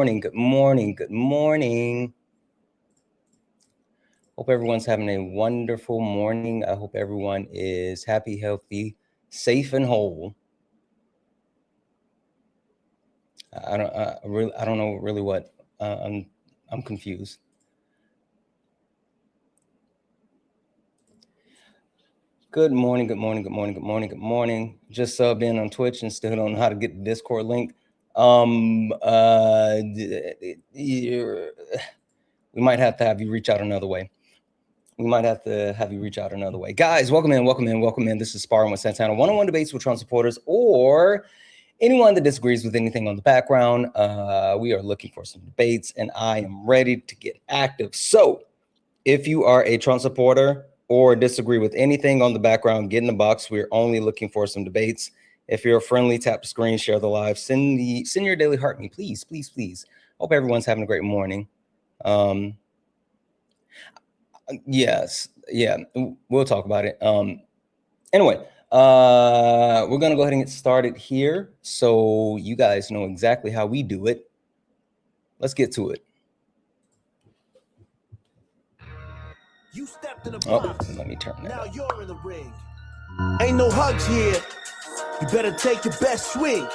morning, good morning, good morning. Hope everyone's having a wonderful morning. I hope everyone is happy, healthy, safe, and whole. I don't know really what. I'm confused. Good morning, good morning, good morning, good morning, good morning. Just subbed in on Twitch and still don't know how to get the Discord link. We might have to have you reach out another way. Guys, welcome in. This is Sparring with Santana. One-on-one debates with Trump supporters or anyone that disagrees with anything on the background. We are looking for some debates, and I am ready to get active. So if you are a Trump supporter or disagree with anything on the background, get in the box. We're only looking for some debates. If you're friendly, tap the screen, share the live, send your daily heart me, please. Hope everyone's having a great morning. Yes, yeah, we'll talk about it. Anyway, we're gonna go ahead and get started here, so you guys know exactly how we do it. Let's get to it. You stepped in the box. Let me turn that now up. You're in the ring. Ain't no hugs here. You better take your best swing.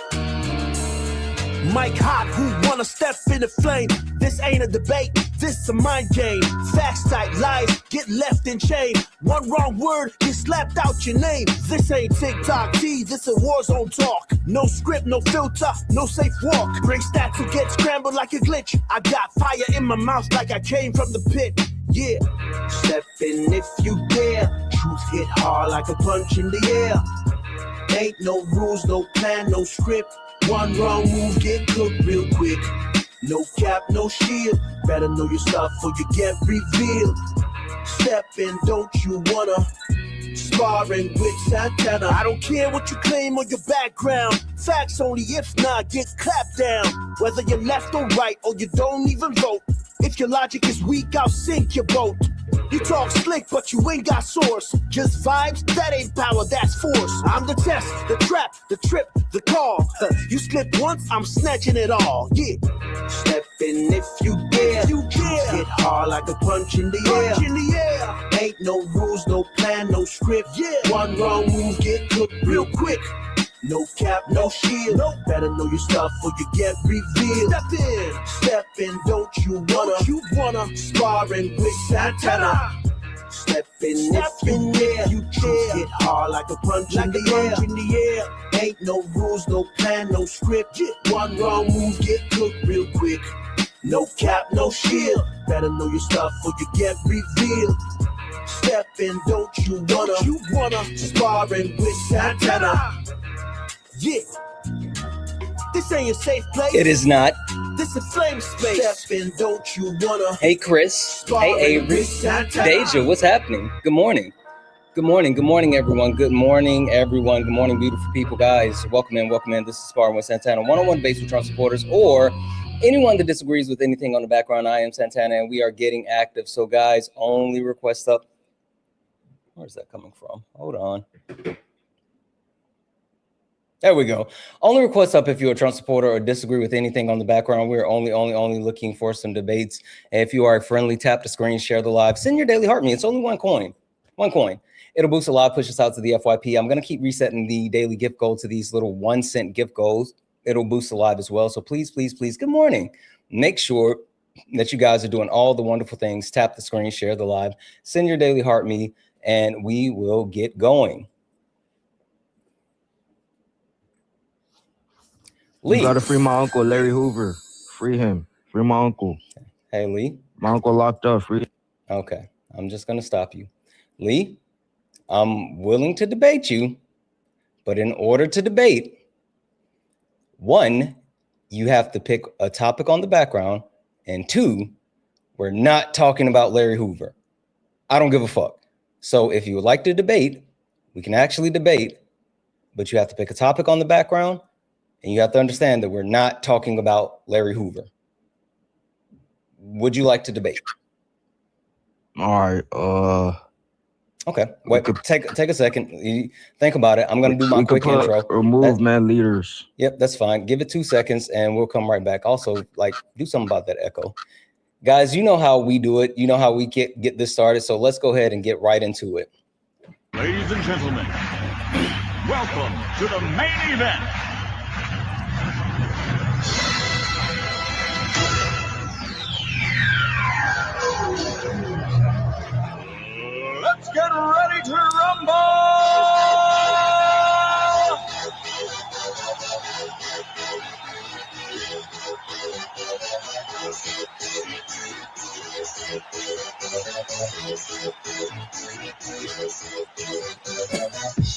Mike Hot, who wanna step in the flame? This ain't a debate, this a mind game. Facts type lies, get left in chain. One wrong word, get slapped out your name. This ain't TikTok T, this a war zone talk. No script, no filter, no safe walk. Bring stats will get scrambled like a glitch. I got fire in my mouth like I came from the pit. Yeah, step in if you dare. Truth hit hard like a punch in the air. Ain't no rules, no plan, no script. One wrong move, get cooked real quick. No cap, no shield. Better know your stuff or you get revealed. Step in, don't you wanna? Sparring with Santana. I don't care what you claim or your background. Facts only, if not, get clapped down. Whether you're left or right or you don't even vote. If your logic is weak, I'll sink your boat. You talk slick, but you ain't got source. Just vibes, that ain't power, that's force. I'm the test, the trap, the trip, the call. You slip once, I'm snatching it all. Yeah. Step in if you dare. Hit hard like a punch in the air. Ain't no rules, no plan, no script. Yeah. One wrong move, get cooked real quick. No cap, no shield. No. Better know your stuff or you get revealed. Step in, don't you wanna? Sparring with Santana. Step in if you dare. Hit hard like a punch in the air. Ain't no rules, no plan, no script. One wrong move, get cooked real quick. No cap, no shield. Better know your stuff or you get revealed. Step in, don't you wanna? Sparring with Santana. Yeah, this ain't a safe place. It is not. This is flame space. Step in, don't you wanna? Hey, Chris. Hey, Avery. Deja, what's happening? Good morning. Good morning, everyone. Good morning, beautiful people. Guys, welcome in. This is Sparring with Santana. One-on-one debates with Trump supporters or anyone that disagrees with anything on the background. I am Santana, and we are getting active. So, guys, only request up. Where's that coming from? Hold on. There we go. Only request up if you're a Trump supporter or disagree with anything on the background. We're only looking for some debates. And if you are friendly, tap the screen, share the live, send your daily heart me. It's only one coin. It'll boost the live, push us out to the FYP. I'm going to keep resetting the daily gift goal to these little 1-cent gift goals. It'll boost the live as well. So please, good morning. Make sure that you guys are doing all the wonderful things. Tap the screen, share the live, send your daily heart me, and we will get going. Lee. You gotta free my uncle, Larry Hoover. Free him. Free my uncle. Hey, Lee. My uncle locked up. Free. Okay, I'm just gonna stop you. Lee, I'm willing to debate you, but in order to debate, one, you have to pick a topic on the background, and two, we're not talking about Larry Hoover. I don't give a fuck. So if you would like to debate, we can actually debate, but you have to pick a topic on the background. And you have to understand that we're not talking about Larry Hoover. Would you like to debate? All right. Okay, wait, take a second. You think about it. I'm gonna do my quick intro. Remove man leaders. Yep, that's fine. Give it 2 seconds and we'll come right back. Also, like, do something about that echo. Guys, you know how we do it. You know how we get this started. So let's go ahead and get right into it. Ladies and gentlemen, welcome to the main event. Let's get ready to rumble!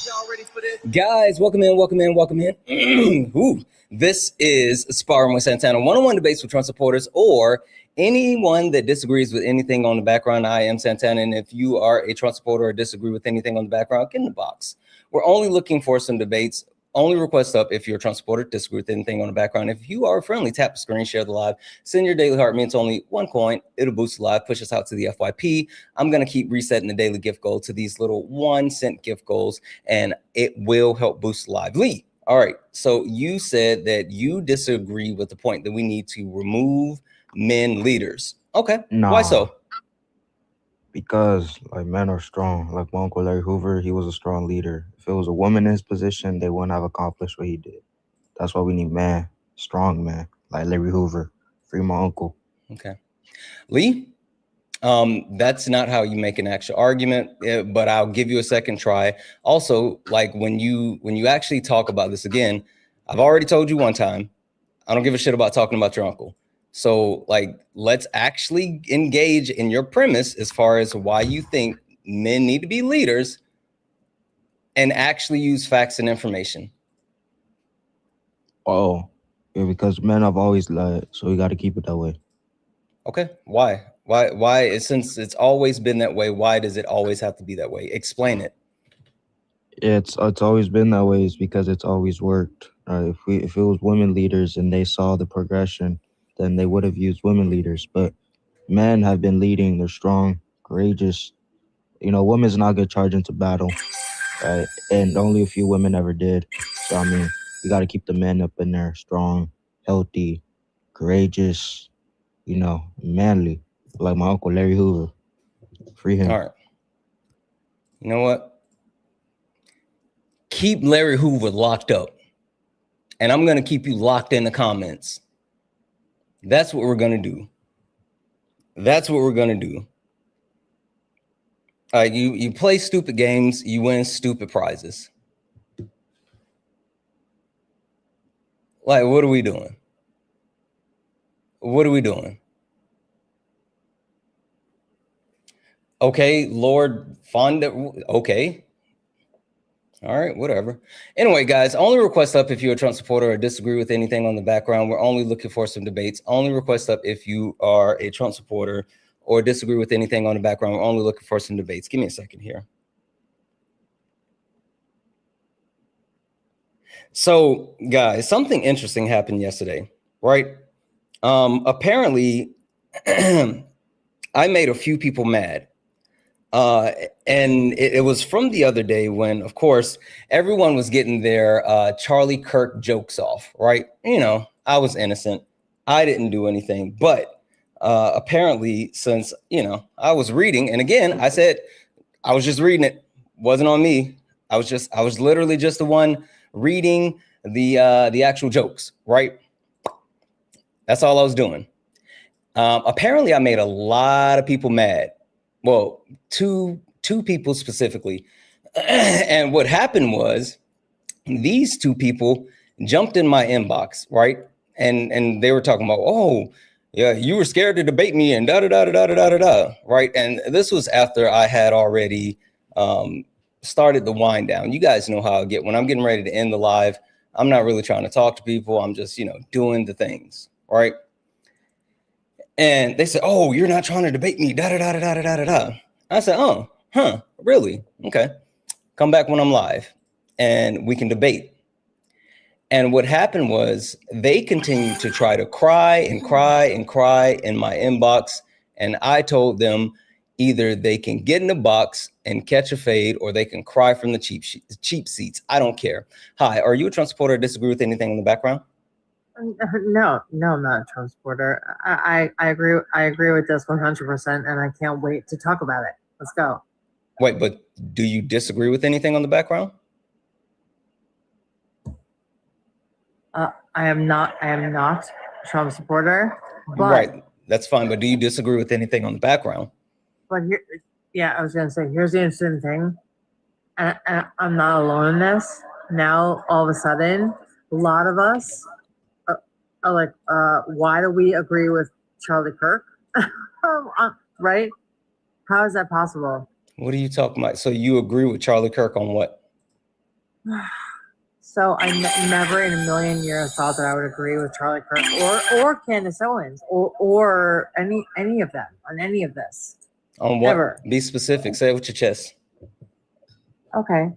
Y'all ready for this? Guys, welcome in. Ooh, this is Sparring with Santana, one-on-one debates with Trump supporters or anyone that disagrees with anything on the background. I am Santana, and if you are a Trump supporter or disagree with anything on the background, get in the box. We're only looking for some debates. Only request up if you're a Trump supporter, disagree with anything on the background. If you are friendly, tap the screen, share the live, send your daily heart. Means only one coin. It'll boost the live, push us out to the FYP. I'm going to keep resetting the daily gift goal to these little 1-cent gift goals, and it will help boost the live. Lee, all right. So you said that you disagree with the point that we need to remove men leaders. Okay. Nah. Why so? Because like men are strong. Like my uncle Larry Hoover, he was a strong leader. If it was a woman in his position, they wouldn't have accomplished what he did. That's why we need man, strong man, like Larry Hoover. Free my uncle. Okay. Lee, that's not how you make an actual argument, but I'll give you a second try. Also, like when you actually talk about this again, I've already told you one time, I don't give a shit about talking about your uncle. So like, let's actually engage in your premise as far as why you think men need to be leaders and actually use facts and information. Oh, yeah, because men have always lied, so we got to keep it that way. Okay, why? Why? Since it's always been that way, why does it always have to be that way? Explain it. It's always been that way. It's because it's always worked. If it was women leaders and they saw the progression, then they would have used women leaders. But men have been leading. They're strong, courageous. You know, women's not gonna charge into battle, right? And only a few women ever did. So I mean, we got to keep the men up in there, strong, healthy, courageous. You know, manly, like my uncle Larry Hoover. Free him. All right. You know what? Keep Larry Hoover locked up. And I'm going to keep you locked in the comments. That's what we're going to do. That's what we're going to do. You play stupid games, you win stupid prizes. Like, what are we doing? What are we doing? Okay, Lord Fonda. Okay. All right, whatever. Anyway, guys, only request up if you're a Trump supporter or disagree with anything on the background. We're only looking for some debates. Only request up if you are a Trump supporter or disagree with anything on the background. We're only looking for some debates. Give me a second here. So, guys, something interesting happened yesterday, right? Apparently, I made a few people mad. And it was from the other day when, of course, everyone was getting their Charlie Kirk jokes off, right? You know, I was innocent. I didn't do anything. But apparently, since, you know, I was reading, and again, I said I was just reading it. Wasn't on me. I was literally just the one reading the actual jokes, right? That's all I was doing. Apparently, I made a lot of people mad. Well, two people specifically. And what happened was these two people jumped in my inbox, right? And they were talking about, oh, yeah, you were scared to debate me and da-da-da-da-da-da-da-da, right? And this was after I had already started the wind down. You guys know how I get. When I'm getting ready to end the live, I'm not really trying to talk to people. I'm just, you know, doing the things, right? And they said, oh, you're not trying to debate me, da-da-da-da-da-da-da-da. I said, oh, huh, really? Okay. Come back when I'm live and we can debate. And what happened was they continued to try to cry and cry and cry in my inbox. And I told them, Either they can get in the box and catch a fade, or they can cry from the cheap seats. I don't care. Hi, are you a Trump supporter or disagree with anything in the background? No, I'm not a Trump supporter. I agree. I agree with this 100%, and I can't wait to talk about it. Let's go. Wait, but do you disagree with anything on the background? I am not a Trump supporter. But, right, that's fine. But do you disagree with anything on the background? But here, yeah, I was gonna say, here's the interesting thing, and I'm not alone in this. Now, all of a sudden, a lot of us are like, why do we agree with Charlie Kirk? Right? How is that possible? What are you talking about? So you agree with Charlie Kirk on what? So I never in a million years thought that I would agree with Charlie Kirk or Candace Owens or any of them on any of this. On what? Ever. Be specific. Say it with your chest. Okay.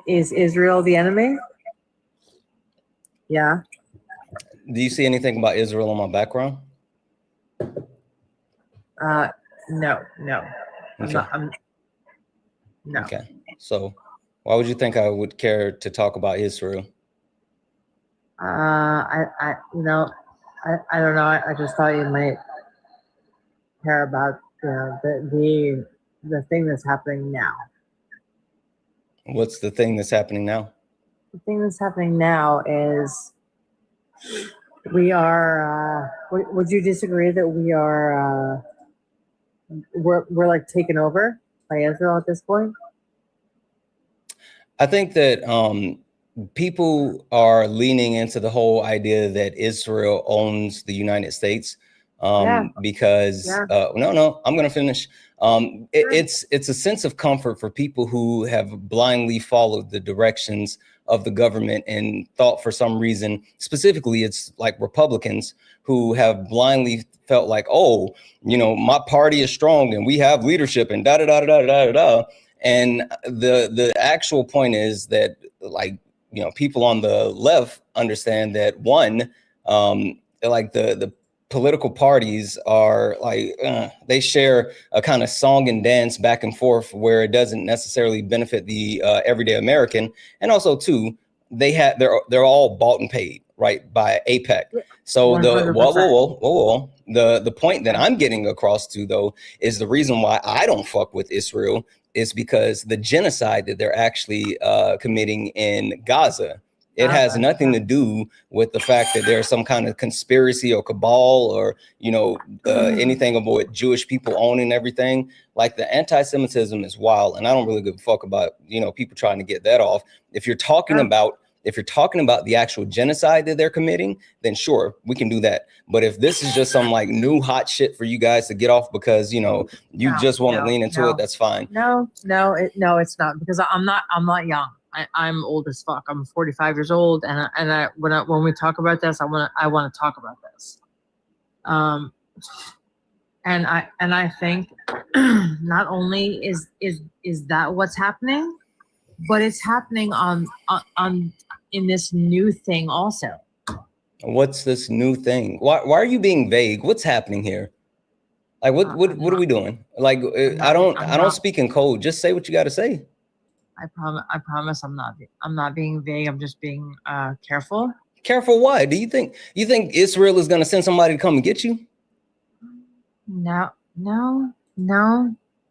Is Israel the enemy? Yeah. Do you see anything about Israel on my background? No. Okay. No. Okay. So why would you think I would care to talk about Israel? I don't know. I just thought you might care about the thing that's happening now. What's the thing that's happening now? The thing that's happening now is we are. Would you disagree that we are? We're like taken over by Israel at this point? I think that people are leaning into the whole idea that Israel owns the United States because no, I'm going to finish. It's a sense of comfort for people who have blindly followed the directions of the government and thought for some reason, specifically, it's like Republicans who have blindly felt like, oh, my party is strong and we have leadership and da da da da da da da. And the actual point is that, like, people on the left understand that one, like the political parties are like they share a kind of song and dance back and forth where it doesn't necessarily benefit the everyday American, and also two, they're all bought and paid right by AIPAC. So 100%. The point that I'm getting across to though is the reason why I don't fuck with Israel is because the genocide that they're actually committing in Gaza. It has nothing to do with the fact that there's some kind of conspiracy or cabal or, anything about Jewish people owning everything. Like, the anti-Semitism is wild. And I don't really give a fuck about, people trying to get that off. If you're talking about the actual genocide that they're committing, then sure, we can do that. But if this is just some like new hot shit for you guys to get off because, you just want to lean into it, that's fine. No, it's not, because I'm not young. I'm old as fuck. I'm 45 years old, and when we talk about this, I want to talk about this. And I think not only is that what's happening, but it's happening on in this new thing also. What's this new thing? Why are you being vague? What's happening here? Like, what are we doing? Like, I don't speak in code. Just say what you got to say. I promise I'm not being vague. I'm just being careful. Careful why? Do you think Israel is going to send somebody to come and get you? No.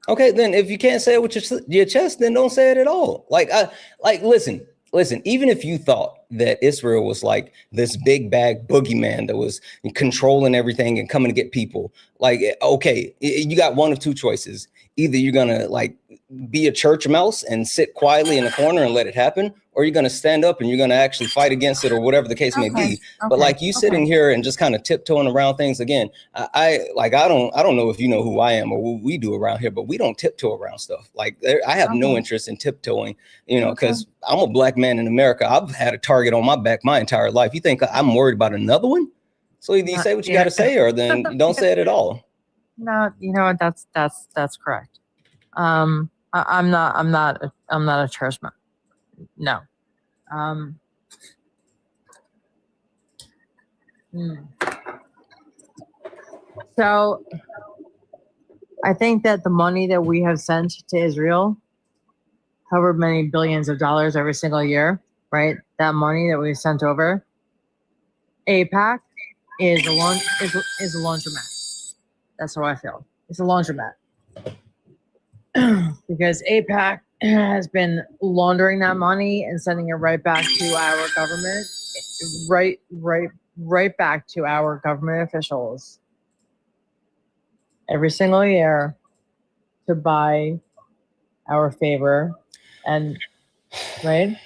Okay, then if you can't say it with your chest, then don't say it at all. Listen, even if you thought that Israel was like this big bag boogeyman that was controlling everything and coming to get people, like, okay, you got one of two choices. Either you're going to like be a church mouse and sit quietly in the corner and let it happen, or you're going to stand up and you're going to actually fight against it, or whatever the case may be. But like you sitting here and just kind of tiptoeing around things again, I don't know if you know who I am or what we do around here, but we don't tiptoe around stuff. Like, I have no interest in tiptoeing, because I'm a black man in America. I've had a target on my back my entire life. You think I'm worried about another one? So either you say what you got to say, or then don't say it at all. No, you know what? That's correct. I'm not a churchman. No. So I think that the money that we have sent to Israel, however many billions of dollars every single year, right? That money that we sent over, AIPAC is is a laundromat. That's how I feel. It's a laundromat. Because AIPAC has been laundering that money and sending it right back to our government, right back to our government officials every single year to buy our favor. And right,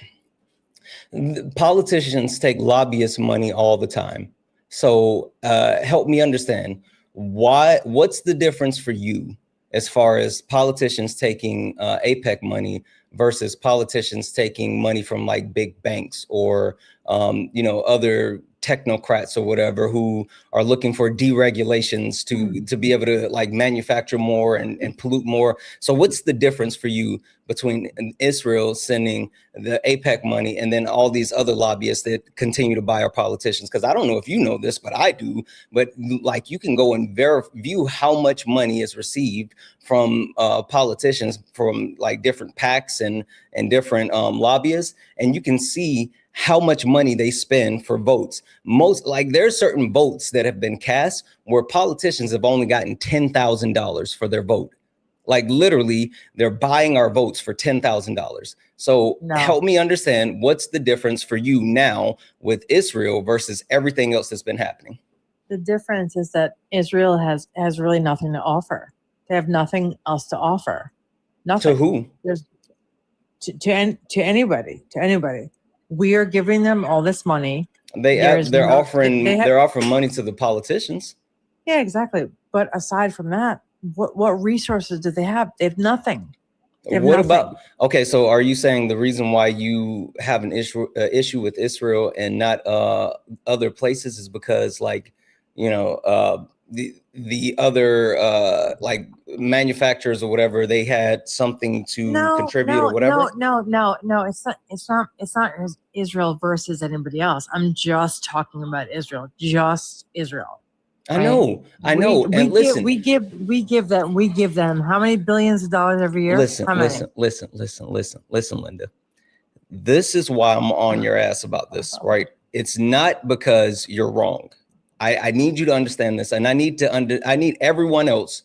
Politicians take lobbyist money all the time. So help me understand what's the difference for you as far as politicians taking AIPAC money versus politicians taking money from like big banks or other technocrats or whatever who are looking for deregulations to be able to like manufacture more and pollute more. So what's the difference for you between Israel sending the AIPAC money and then all these other lobbyists that continue to buy our politicians? Because I don't know if you know this, but I do. But like you can go and view how much money is received from politicians from like different PACs and different lobbyists, and you can see how much money they spend for votes. Most like there's certain votes that have been cast where politicians have only gotten $10,000 for their vote. Like literally they're buying our votes for $10,000. So help me understand what's the difference for you now with Israel versus everything else that's been happening. The difference is that Israel has really nothing to offer. They have nothing else to offer. Nothing. To who? There's to anybody. We are giving them all this money. They're offering money to the politicians. Yeah, exactly. But aside from that, what resources do they have? They have nothing. Okay, so are you saying the reason why you have an issue with Israel and not other places is because like, the other like manufacturers or whatever, they had something to contribute or whatever? No. It's not Israel versus anybody else. I'm just talking about Israel. Just Israel. Right? I know. Listen, we give them how many billions of dollars every year? Listen, Linda. This is why I'm on your ass about this, right? It's not because you're wrong. I need you to understand this, and I need everyone else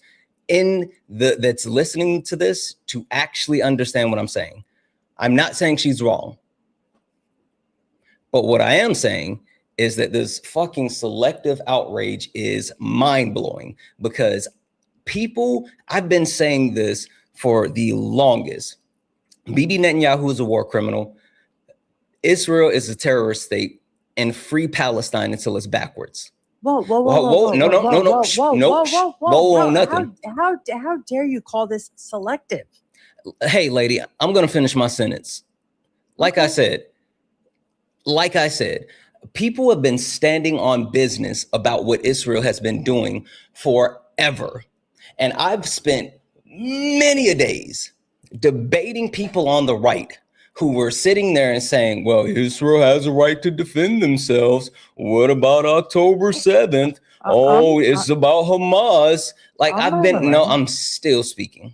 that's listening to this to actually understand what I'm saying. I'm not saying she's wrong, but what I am saying is that this fucking selective outrage is mind-blowing because I've been saying this for the longest. Bibi Netanyahu is a war criminal. Israel is a terrorist state, and free Palestine until it's backwards. Whoa, nothing. How dare you call this selective? Hey, lady, I'm going to finish my sentence. Like I said, people have been standing on business about what Israel has been doing forever. And I've spent many a days debating people on the right who were sitting there and saying, well, Israel has a right to defend themselves. What about October 7th? It's about Hamas. Like I'm still speaking.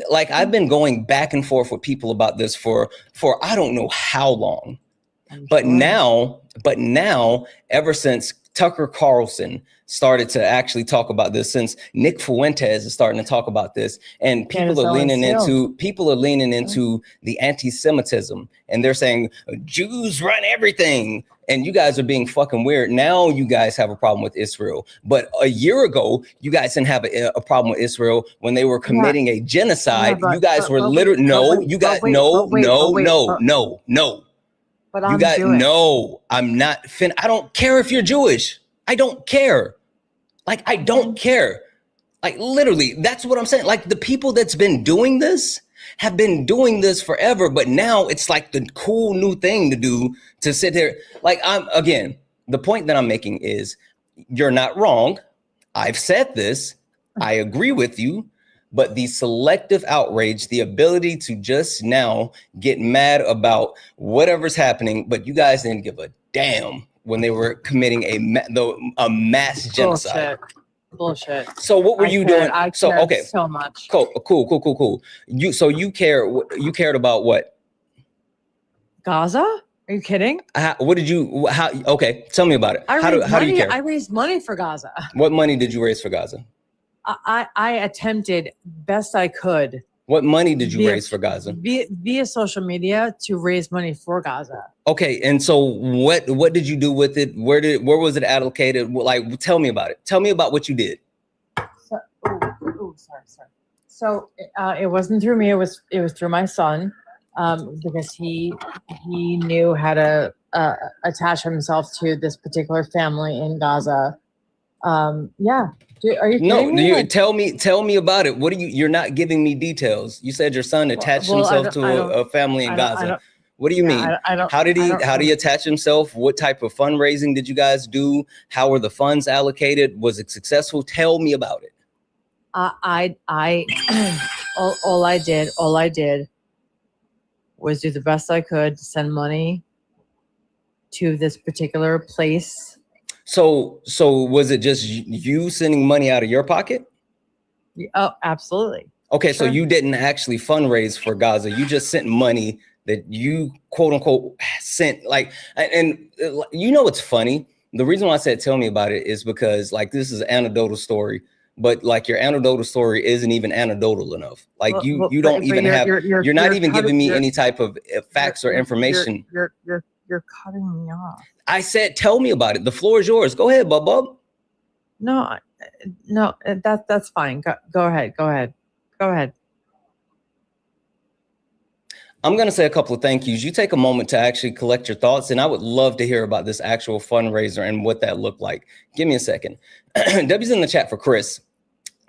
Like I've been going back and forth with people about this for I don't know how long. But now, ever since Tucker Carlson started to actually talk about this, since Nick Fuentes is starting to talk about this, and people are leaning into the anti-Semitism, and they're saying Jews run everything, and you guys are being fucking weird. Now you guys have a problem with Israel, but a year ago you guys didn't have a problem with Israel when they were committing a genocide. You guys were literally no. But I'm Jewish. No, I'm not. I don't care if you're Jewish. I don't care. Like, I don't care. Like, literally, that's what I'm saying. Like, the people that's been doing this have been doing this forever. But now it's like the cool new thing to do to sit there. Like, the point that I'm making is you're not wrong. I've said this. I agree with you. But the selective outrage, the ability to just now get mad about whatever's happening, but you guys didn't give a damn when they were committing a mass genocide. Bullshit. So what were you doing? I So cared okay, so much. Cool. You cared about what? Gaza? Are you kidding? What did you? How? Okay, tell me about it. How do you care? I raised money for Gaza. What money did you raise for Gaza? I attempted best I could. What money did you raise for Gaza? Via social media to raise money for Gaza. Okay, and so what did you do with it? Where was it allocated? Like, tell me about it. Tell me about what you did. Sorry. So it wasn't through me. It was through my son, because he knew how to attach himself to this particular family in Gaza. Yeah. Are you kidding me? Tell me about it. What are you? You're not giving me details. You said your son attached himself to a family in Gaza. What do you mean? How did he attach himself? What type of fundraising did you guys do? How were the funds allocated? Was it successful? Tell me about it. All I did was do the best I could to send money to this particular place. So was it just you sending money out of your pocket? Oh, absolutely. Okay, Sure. so you didn't actually fundraise for Gaza. You just sent money that you quote unquote sent, like, and you know what's funny? The reason why I said tell me about it is because, like, this is an anecdotal story, but like your anecdotal story isn't even anecdotal enough. Like you're not even giving me any type of facts or information. You're cutting me off. I said, tell me about it. The floor is yours. Go ahead, Bub. No, that's fine. Go ahead. I'm going to say a couple of thank yous. You take a moment to actually collect your thoughts, and I would love to hear about this actual fundraiser and what that looked like. Give me a second. W's in the chat for Chris.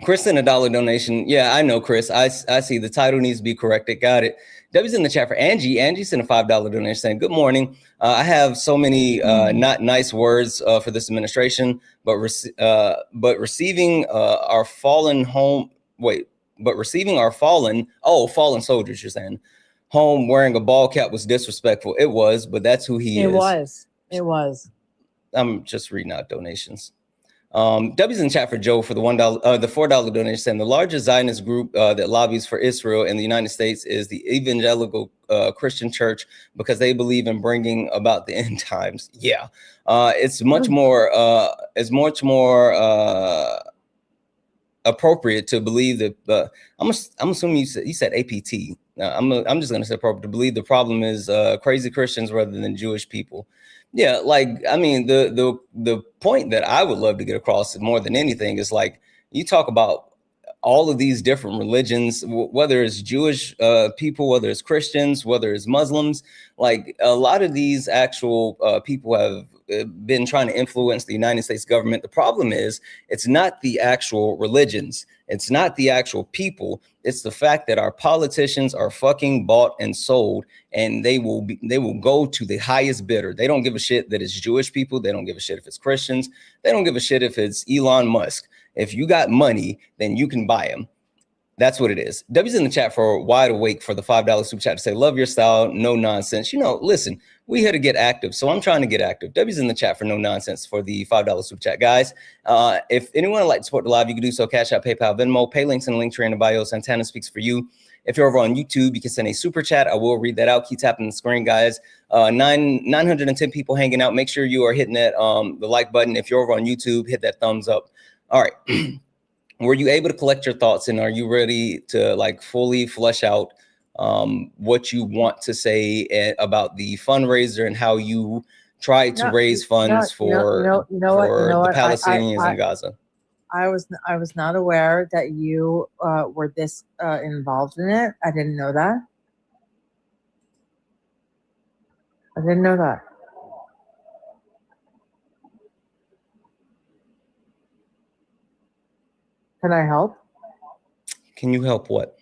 Chris sent a $1 donation. Yeah, I know, Chris. I see the title needs to be corrected. Got it. W's in the chat for Angie. Angie sent a $5 donation saying, good morning. I have so many not nice words for this administration, but receiving our fallen soldiers, you're saying, home wearing a ball cap was disrespectful. It was, but that's who he is. It was. I'm just reading out donations. W's in chat for Joe for the $4 donation saying the largest Zionist group that lobbies for Israel in the United States is the Evangelical Christian Church because they believe in bringing about the end times. Yeah, it's much more appropriate to believe that. I'm assuming you said APT. I'm just going to say appropriate to believe the problem is crazy Christians rather than Jewish people. Yeah, like, I mean, the point that I would love to get across more than anything is, like, you talk about all of these different religions, whether it's Jewish people, whether it's Christians, whether it's Muslims, like a lot of these actual people have been trying to influence the United States government. The problem is it's not the actual religions. It's not the actual people. It's the fact that our politicians are fucking bought and sold, and they will go to the highest bidder. They don't give a shit that it's Jewish people. They don't give a shit if it's Christians. They don't give a shit if it's Elon Musk. If you got money, then you can buy them. That's what it is. W's in the chat for Wide Awake for the $5 super chat to say, love your style, no nonsense. You know, listen, we here to get active, so I'm trying to get active. W's in the chat for no nonsense for the $5 super chat, guys. If anyone would like to support the live, you can do so. Cash App, PayPal, Venmo, pay links in the link tree in the bio. Santana speaks for you. If you're over on YouTube, you can send a super chat. I will read that out. Keep tapping the screen, guys. 910 people hanging out. Make sure you are hitting that the like button. If you're over on YouTube, hit that thumbs up. All right. Were you able to collect your thoughts, and are you ready to, like, fully flesh out what you want to say about the fundraiser and how you try to raise funds for the Palestinians in Gaza? I was not aware that you were this involved in it. I didn't know that. Can I help? Can you help what?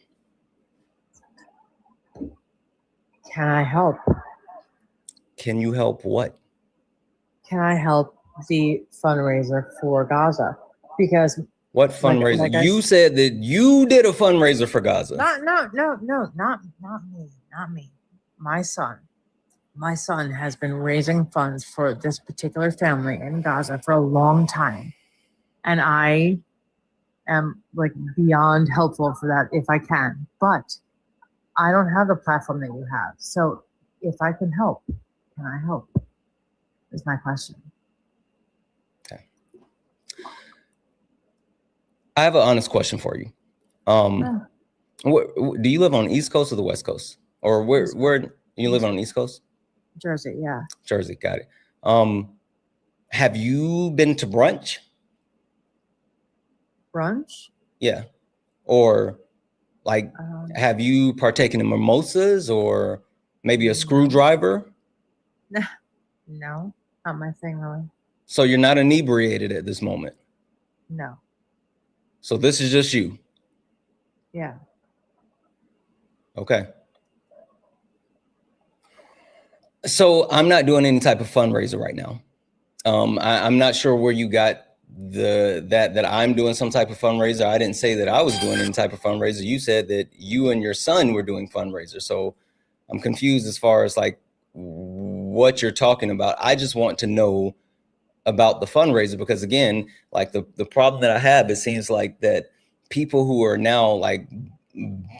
Can I help? Can you help what? Can I help the fundraiser for Gaza? Because what fundraiser? You said that you did a fundraiser for Gaza. Not me. My son. my son has been raising funds for this particular family in Gaza for a long time. And I am like beyond helpful for that if I can. But I don't have the platform that you have. So if I can help, can I help? Is my question. Okay. I have an honest question for you. Do you live on the East Coast or the West Coast? Or where you live on the East Coast? Jersey, yeah. Jersey, got it. Have you been to brunch? Brunch? Yeah. Or like, have you partaken in mimosas or maybe a screwdriver? No, not my thing really. So you're not inebriated at this moment? No. So this is just you? Yeah. Okay. So I'm not doing any type of fundraiser right now. I'm not sure where you got that I'm doing some type of fundraiser. I didn't say that I was doing any type of fundraiser. You said that you and your son were doing fundraiser. So I'm confused as far as like what you're talking about. I just want to know about the fundraiser because again, like the problem that I have, it seems like that people who are now like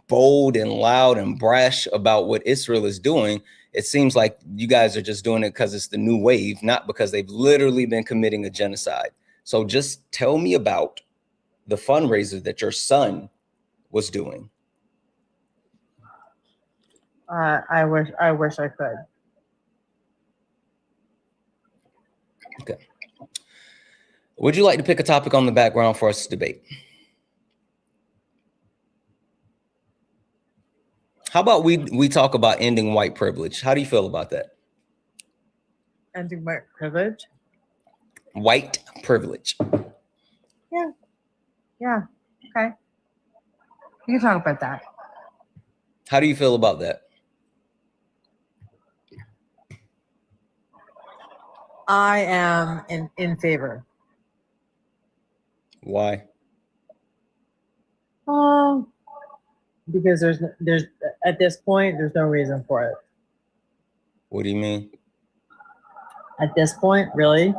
bold and loud and brash about what Israel is doing, it seems like you guys are just doing it because it's the new wave, not because they've literally been committing a genocide. So just tell me about the fundraiser that your son was doing. I wish I could. Okay. Would you like to pick a topic on the background for us to debate? How about we talk about ending white privilege? How do you feel about that? Ending white privilege? White privilege. Yeah. Yeah. Okay. We can talk about that. How do you feel about that? I am in favor. Why? Because there's at this point there's no reason for it. What do you mean? At this point, really,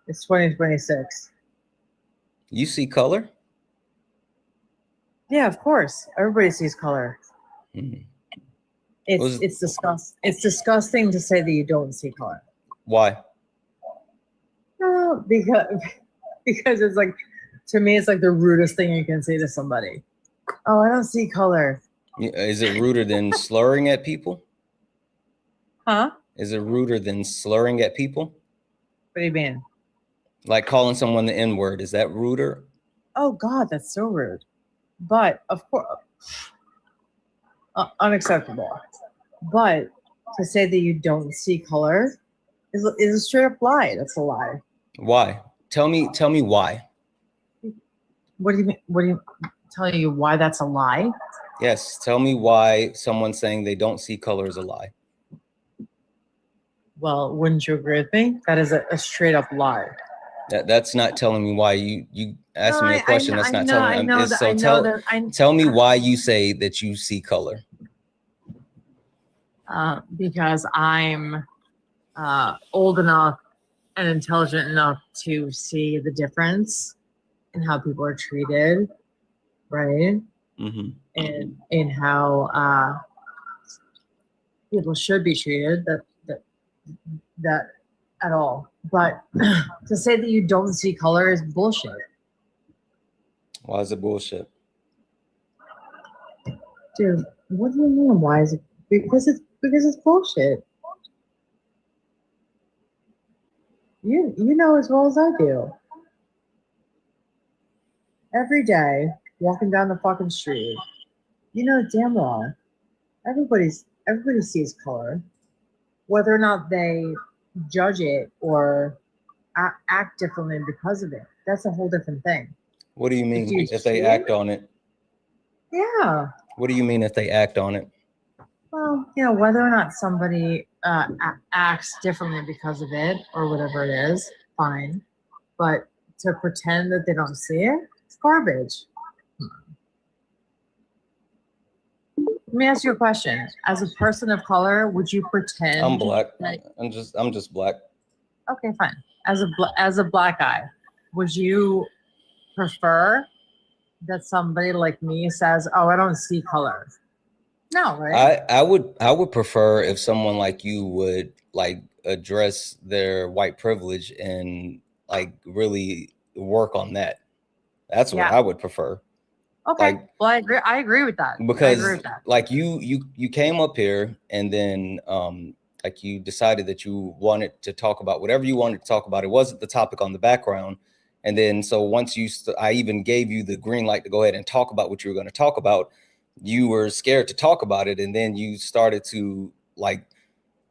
it's 2026. You see color? Yeah, of course. Everybody sees color. Mm-hmm. It's disgusting to say that you don't see color. Why? No, because it's like, to me, it's like the rudest thing you can say to somebody. Oh, I don't see color. Is it ruder than slurring at people? Huh? Is it ruder than slurring at people? What do you mean? Like calling someone the N-word, is that ruder? Oh God, that's so rude. But of course, unacceptable. But to say that you don't see color is a straight up lie. That's a lie. Why? Tell me why. What do you mean? What do you tell you why that's a lie? Yes, tell me why someone saying they don't see color is a lie. Well, wouldn't you agree with me? That is a straight up lie. That's not telling me why. You asked me a question. That's not telling me. So tell me why you say that you see color. Because I'm old enough and intelligent enough to see the difference in how people are treated, right? Mm-hmm. And in how people should be treated. That at all. But to say that you don't see color is bullshit. Why is it bullshit? Dude, what do you mean? Why is it? Because it's bullshit. You know as well as I do. Every day, walking down the fucking street, you know damn well everybody sees color, whether or not they judge it or act differently because of it. That's a whole different thing. What do you mean if they act on it? Yeah. What do you mean if they act on it? Well, you know, whether or not somebody acts differently because of it or whatever it is, fine. But to pretend that they don't see it, it's garbage. Let me ask you a question. As a person of color, would you pretend? I'm black. That, I'm just black. okay, fine. As a black guy, would you prefer that somebody like me says, "Oh, I don't see color"? No, right? I would prefer if someone like you would like address their white privilege and like really work on that. That's what Yeah. I would prefer. Okay. Like, Well, I agree with that. I because agree with that. like you came up here and then like you decided that you wanted to talk about whatever you wanted to talk about. It wasn't the topic on the background. And then so once I even gave you the green light to go ahead and talk about what you were going to talk about, you were scared to talk about it, and then you started to like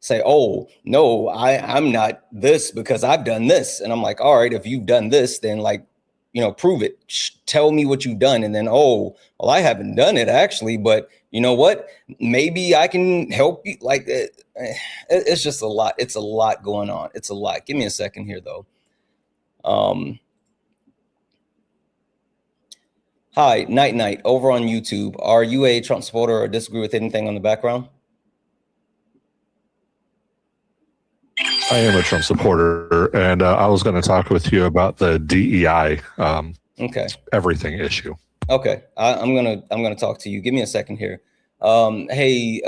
say, oh no, I'm not this because I've done this. And I'm like, all right, if you've done this, then like, you know, prove it. Tell me what you've done. And then, oh, well, I haven't done it actually, but you know what? Maybe I can help you. Like it's just a lot. It's a lot going on. It's a lot. Give me a second here though. Hi, Night over on YouTube. Are you a Trump supporter or disagree with anything on the background? I am a Trump supporter, and I was going to talk with you about the DEI Okay. everything issue. Okay, I'm gonna talk to you. Give me a second here. Hey,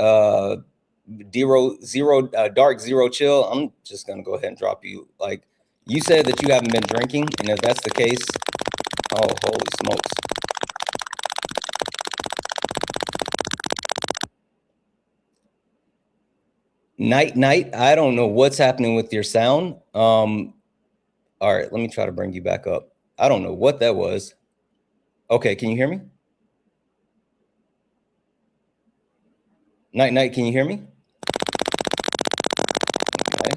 Dark Zero Chill. I'm just gonna go ahead and drop you. Like, you said that you haven't been drinking, and if that's the case, oh holy smokes. Night, I don't know what's happening with your sound. All right, let me try to bring you back up. I don't know what that was. Okay, can you hear me? Night, can you hear me? Okay.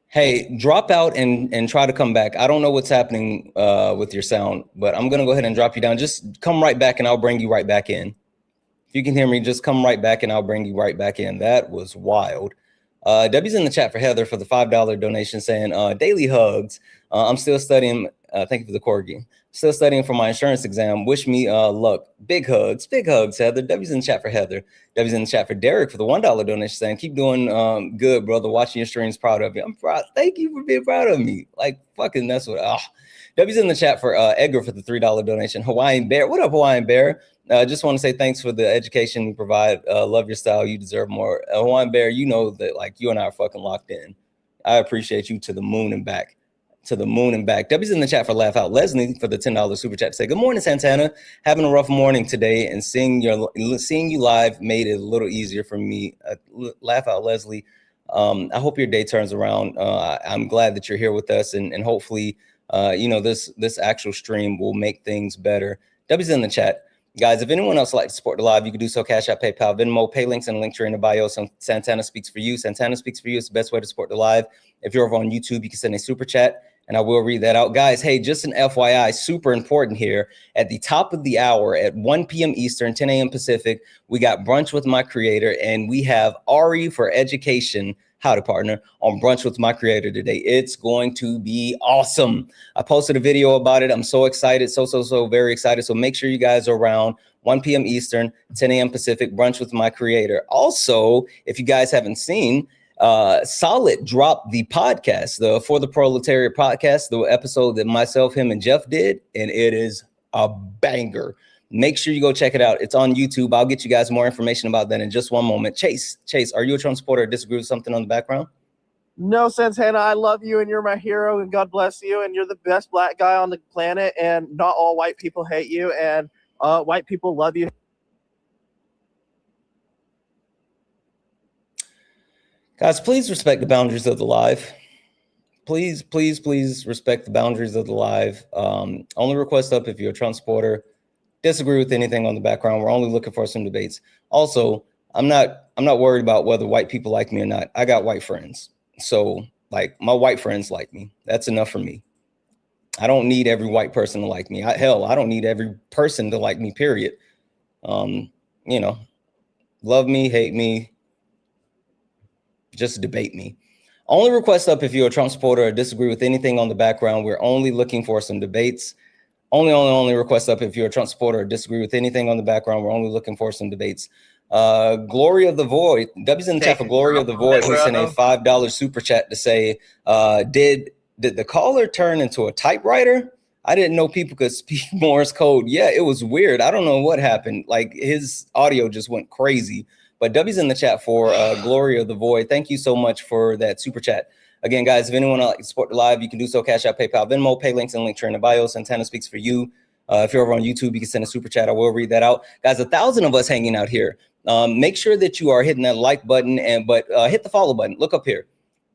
Hey, drop out and try to come back. I don't know what's happening with your sound, but I'm gonna go ahead and drop you down. Just come right back and I'll bring you right back in. If you can hear me, just come right back and I'll bring you right back in. That was wild. Debbie's in the chat for Heather for the $5 donation saying, daily hugs. I'm still studying. Thank you for the corgi. Still studying for my insurance exam. Wish me luck. Big hugs, Heather. Debbie's in the chat for Heather. Debbie's in the chat for Derek for the $1 donation saying, keep doing good, brother. Watching your streams, proud of you. I'm proud. Thank you for being proud of me. Like, fucking, that's what, Debbie's in the chat for Edgar for the $3 donation. Hawaiian Bear. What up, Hawaiian Bear? Just want to say thanks for the education you provide. Love your style. You deserve more. Hawaiian Bear, you know that like you and I are fucking locked in. I appreciate you to the moon and back. To the moon and back. Debbie's in the chat for Laugh Out. Leslie for the $10 super chat to say, good morning, Santana. Having a rough morning today and seeing you live made it a little easier for me. Laugh Out, Leslie. I hope your day turns around. I'm glad that you're here with us and hopefully you know, this actual stream will make things better. Debbie's in the chat. Guys, if anyone else would like to support the live, you can do so. Cash App, PayPal, Venmo, pay links, and link tree in the bio. So Santana Speaks for You. Santana Speaks for You is the best way to support the live. If you're over on YouTube, you can send a super chat, and I will read that out. Guys, hey, just an FYI, super important here. At the top of the hour at 1 p.m. Eastern, 10 a.m. Pacific, we got Brunch with My Creator, and we have Ari for Education, how to partner on Brunch with My Creator today. It's going to be awesome. I posted a video about it. I'm so excited, so very excited. So make sure you guys are around 1 p.m. Eastern, 10 a.m. Pacific, Brunch with My Creator. Also, if you guys haven't seen, Solid dropped the podcast, the For the Proletariat podcast, the episode that myself, him, and Jeff did, and it is a banger. Make sure you go check it out. It's on YouTube. I'll get you guys more information about that in just one moment. Chase, are you a Trump supporter or disagree with something on the background? No, Santana, I love you and you're my hero and God bless you and you're the best black guy on the planet and not all white people hate you and white people love you. Guys, please respect the boundaries of the live. Please respect the boundaries of the live. Only request up if you're a Trump supporter. Disagree with anything on the background. We're only looking for some debates. Also, I'm not worried about whether white people like me or not. I got white friends. So like my white friends like me. That's enough for me. I don't need every white person to like me. I don't need every person to like me, period. You know, love me, hate me, just debate me. Only request up if you're a Trump supporter or disagree with anything on the background. We're only looking for some debates. Only request up if you're a Trump supporter or disagree with anything on the background. We're only looking for some debates. Glory of the Void. W's in the chat for Glory of the Void. He sent a $5 super chat to say, did the caller turn into a typewriter? I didn't know people could speak Morse code. Yeah, it was weird. I don't know what happened. Like his audio just went crazy. But W's in the chat for Glory of the Void. Thank you so much for that super chat. Again, guys, if anyone would like to support the live, you can do so. Cash App, PayPal, Venmo, pay links and link in the bio. Santana speaks for you. If you're over on YouTube, you can send a super chat. I will read that out. Guys, 1,000 of us hanging out here. Make sure that you are hitting that like button but hit the follow button. Look up here.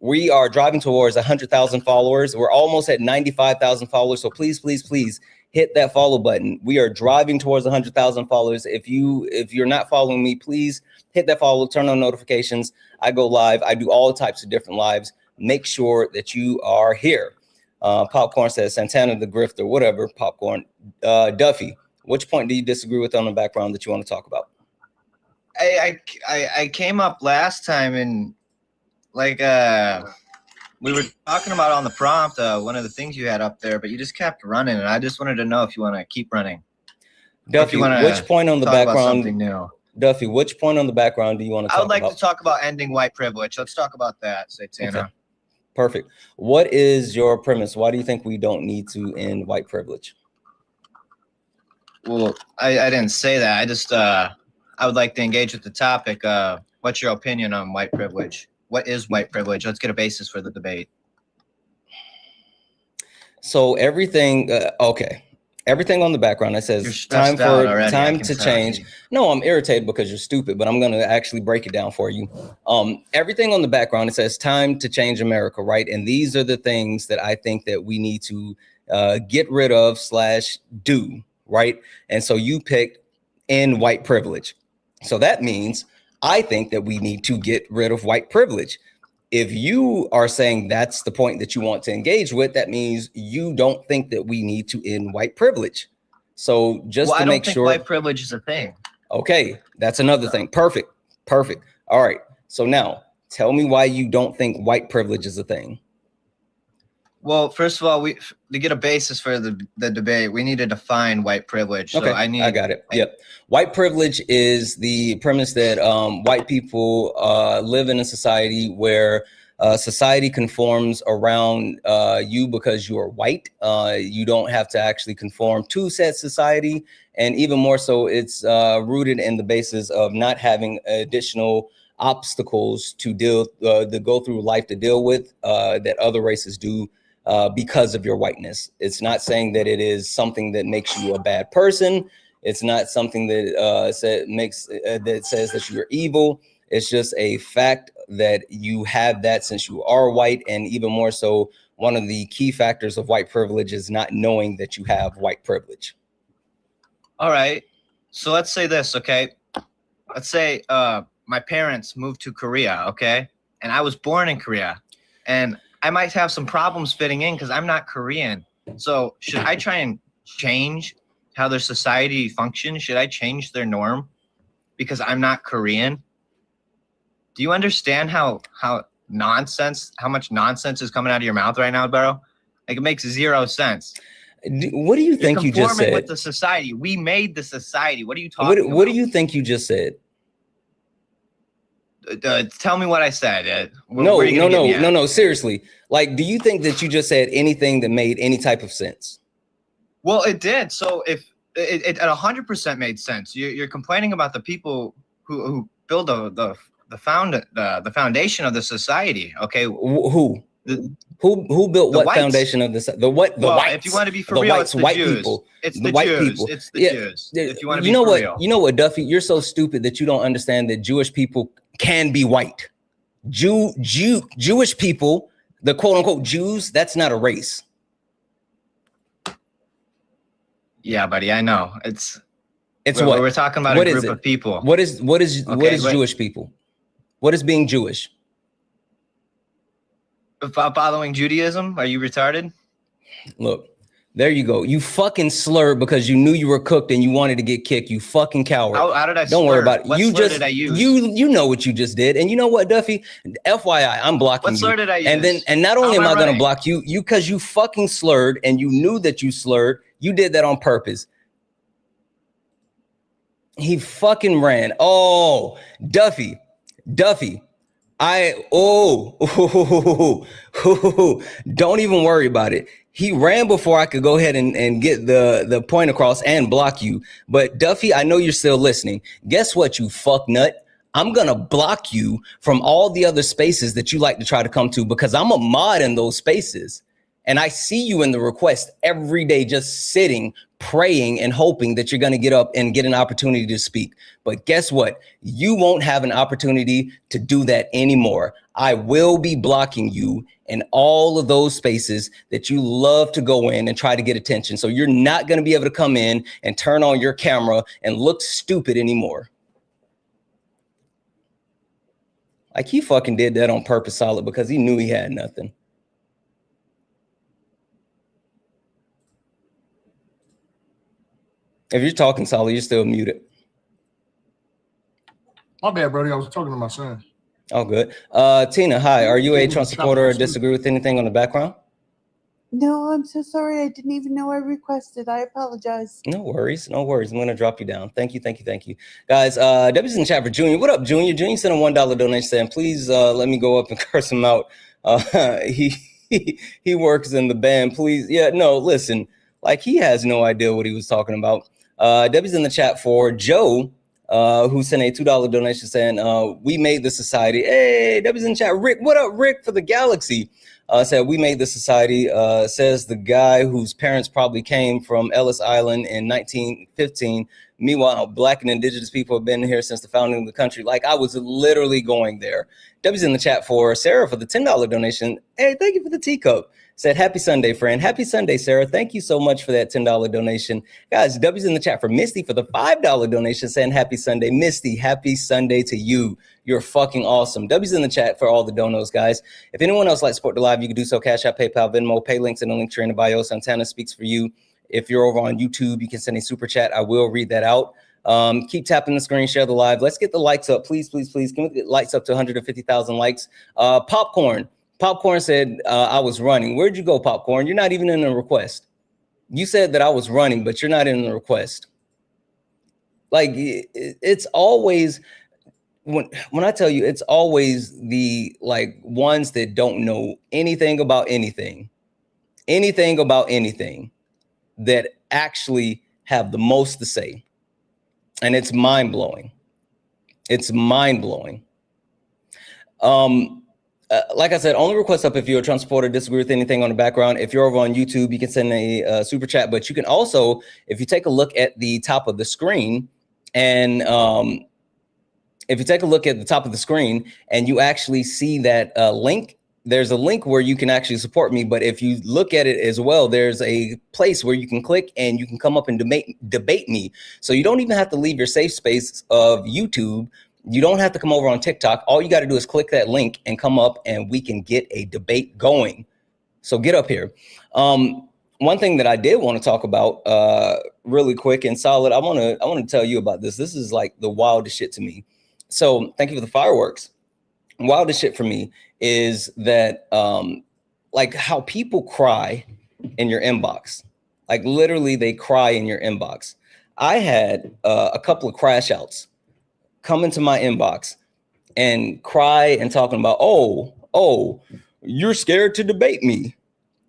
We are driving towards 100,000 followers. We're almost at 95,000 followers. So please, please, please hit that follow button. We are driving towards 100,000 followers. If you're not following me, please hit that follow, turn on notifications. I go live. I do all types of different lives. Make sure that you are here. Popcorn says Santana the grifter, whatever. Popcorn. Duffy, which point do you disagree with on the background that you want to talk about? I came up last time and like we were talking about on the prompt one of the things you had up there, but you just kept running, and I just wanted to know if you want to keep running. Duffy, which point on the background? Something new. Duffy, which point on the background do you want to talk about? I would like to talk about ending white privilege. Let's talk about that, Santana. Okay. Perfect. What is your premise? Why do you think we don't need to end white privilege? Well, I didn't say that. I just I would like to engage with the topic. What's your opinion on white privilege? What is white privilege? Let's get a basis for the debate. So everything, okay. Everything on the background that says time to change. No, I'm irritated because you're stupid, but I'm going to actually break it down for you. Everything on the background, it says time to change America, right? And these are the things that I think that we need to get rid of / do, right? And so you picked end white privilege. So that means I think that we need to get rid of white privilege. If you are saying that's the point that you want to engage with, that means you don't think that we need to end white privilege. So just to make sure, white privilege is a thing. Okay, that's another thing. Perfect. All right. So now tell me why you don't think white privilege is a thing. Well, first of all, to get a basis for the debate, we need to define white privilege. Okay, so I got it. Yep. White privilege is the premise that white people live in a society where society conforms around you because you are white. You don't have to actually conform to said society. And even more so, it's rooted in the basis of not having additional obstacles to go through life to deal with that other races do. Because of your whiteness. It's not saying that it is something that makes you a bad person. It's not something that says that you're evil. It's just a fact that you have that since you are white. And even more so, one of the key factors of white privilege is not knowing that you have white privilege. All right. So let's say this, okay? Let's say my parents moved to Korea, okay? And I was born in Korea. And I might have some problems fitting in because I'm not Korean. So should I try and change how their society functions? Should I change their norm because I'm not Korean? Do you understand how much nonsense is coming out of your mouth right now, Barrow? Like, it makes zero sense. What do you think you just said? With the society. We made the society. What are you talking about? What do you think you just said? Tell me what I said. No, seriously. Like, do you think that you just said anything that made any type of sense? Well, it did. So if it 100% made sense, you're complaining about the people who build the foundation of the society. Okay, who built what foundation of this? The whites. If you want to be for real, it's the white Jews. people. It's the white Jews. People. It's the Jews. If you want to be for real. You know what, Duffy? You're so stupid that you don't understand that Jewish people can be white. Jewish people, the quote unquote Jews, that's not a race. Yeah, buddy, I know. It's what we're talking about. A group of people. What is Jewish people? What is being Jewish? Following Judaism? Are you retarded? Look, there you go. You fucking slurred because you knew you were cooked and you wanted to get kicked. You fucking coward. How did I Don't slur? worry about it. What slur did I use? You know what you just did. And you know what, Duffy? FYI, I'm blocking you. What slur did I use? And not only am I going to block you because you fucking slurred and you knew that you slurred. You did that on purpose. He fucking ran. Oh, Duffy. Don't even worry about it. He ran before I could go ahead and get the point across and block you. But Duffy, I know you're still listening. Guess what, you fuck nut? I'm going to block you from all the other spaces that you like to try to come to, because I'm a mod in those spaces. And I see you in the request every day, just sitting, praying and hoping that you're going to get up and get an opportunity to speak. But guess what? You won't have an opportunity to do that anymore. I will be blocking you in all of those spaces that you love to go in and try to get attention. So you're not going to be able to come in and turn on your camera and look stupid anymore. Like, he fucking did that on purpose, Solid, because he knew he had nothing. If you're talking, Solid, you're still muted. My bad, Brody. I was talking to my son. Oh, good. Tina, hi. Are you a Trump supporter or disagree with anything on the background? No, I'm so sorry. I didn't even know I requested. I apologize. No worries. No worries. I'm going to drop you down. Thank you. Thank you. Thank you. Guys, W's in the chat for Junior. What up, Junior? Junior sent a $1 donation saying, please let me go up and curse him out. He works in the band. Please. Yeah, no, listen. Like, he has no idea what he was talking about. W's in the chat for Joe, who sent a $2 donation saying, we made the society. Hey, W's in the chat. Rick, what up, Rick, for the Galaxy? Said, we made the society, says the guy whose parents probably came from Ellis Island in 1915. Meanwhile, Black and Indigenous people have been here since the founding of the country. Like, I was literally going there. W's in the chat for Sarah for the $10 donation. Hey, thank you for the teacup. Said, happy Sunday, friend. Happy Sunday, Sarah. Thank you so much for that $10 donation. Guys, W's in the chat for Misty for the $5 donation saying happy Sunday. Misty, happy Sunday to you. You're fucking awesome. W's in the chat for all the donos, guys. If anyone else likes to support the live, you can do so. Cash App, PayPal, Venmo, pay links in the link tree in the bio. Santana speaks for you. If you're over on YouTube, you can send a super chat. I will read that out. Keep tapping the screen, share the live. Let's get the likes up, please, please, please. Can we get lights up to 150,000 likes? Popcorn said I was running. Where'd you go, Popcorn? You're not even in the request. You said that I was running, but you're not in the request. Like, it's always, when I tell you, it's always the like ones that don't know anything about anything that actually have the most to say. And it's mind-blowing. It's mind-blowing. Like I said, only request up if you're a Trump supporter, disagree with anything on the background. If you're over on YouTube, you can send a super chat, but you can also, if you take a look at the top of the screen and if you take a look at the top of the screen and you actually see that link, there's a link where you can actually support me. But if you look at it as well, there's a place where you can click and you can come up and debate me. So you don't even have to leave your safe space of YouTube. You don't have to come over on TikTok. All you got to do is click that link and come up and we can get a debate going. So get up here. One thing that I did want to talk about really quick and Solid, I want to tell you about this. This is like the wildest shit to me. So thank you for the fireworks. Wildest shit for me is that like how people cry in your inbox. Like literally they cry in your inbox. I had a couple of crash outs come into my inbox and cry and talking about, oh, you're scared to debate me.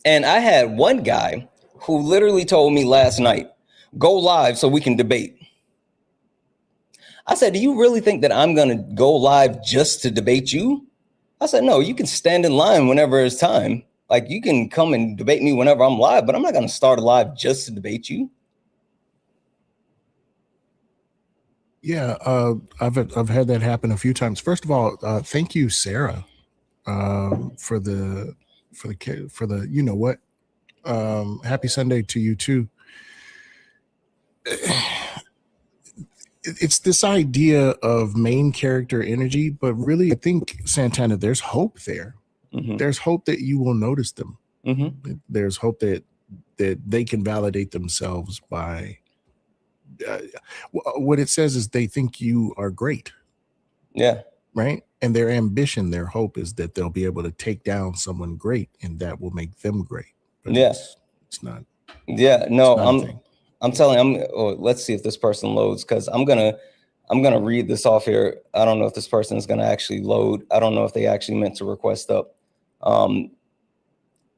And I had one guy who literally told me last night, go live so we can debate. I said, do you really think that I'm going to go live just to debate you? I said, no, you can stand in line whenever it's time. Like you can come and debate me whenever I'm live, but I'm not going to start a live just to debate you. Yeah, I've had that happen a few times. First of all, thank you, Sarah, for the you know what. Happy Sunday to you too. It's this idea of main character energy, but really, I think Santana, there's hope there. Mm-hmm. There's hope that you will notice them. Mm-hmm. There's hope that they can validate themselves by. What it says is they think you are great. Yeah. Right. And their ambition, their hope is that they'll be able to take down someone great and that will make them great. But yes. It's not Yeah, no, not a thing. I'm telling. Let's see if this person loads, because I'm gonna read this off here. I don't know if this person is gonna actually load. I don't know if they actually meant to request up.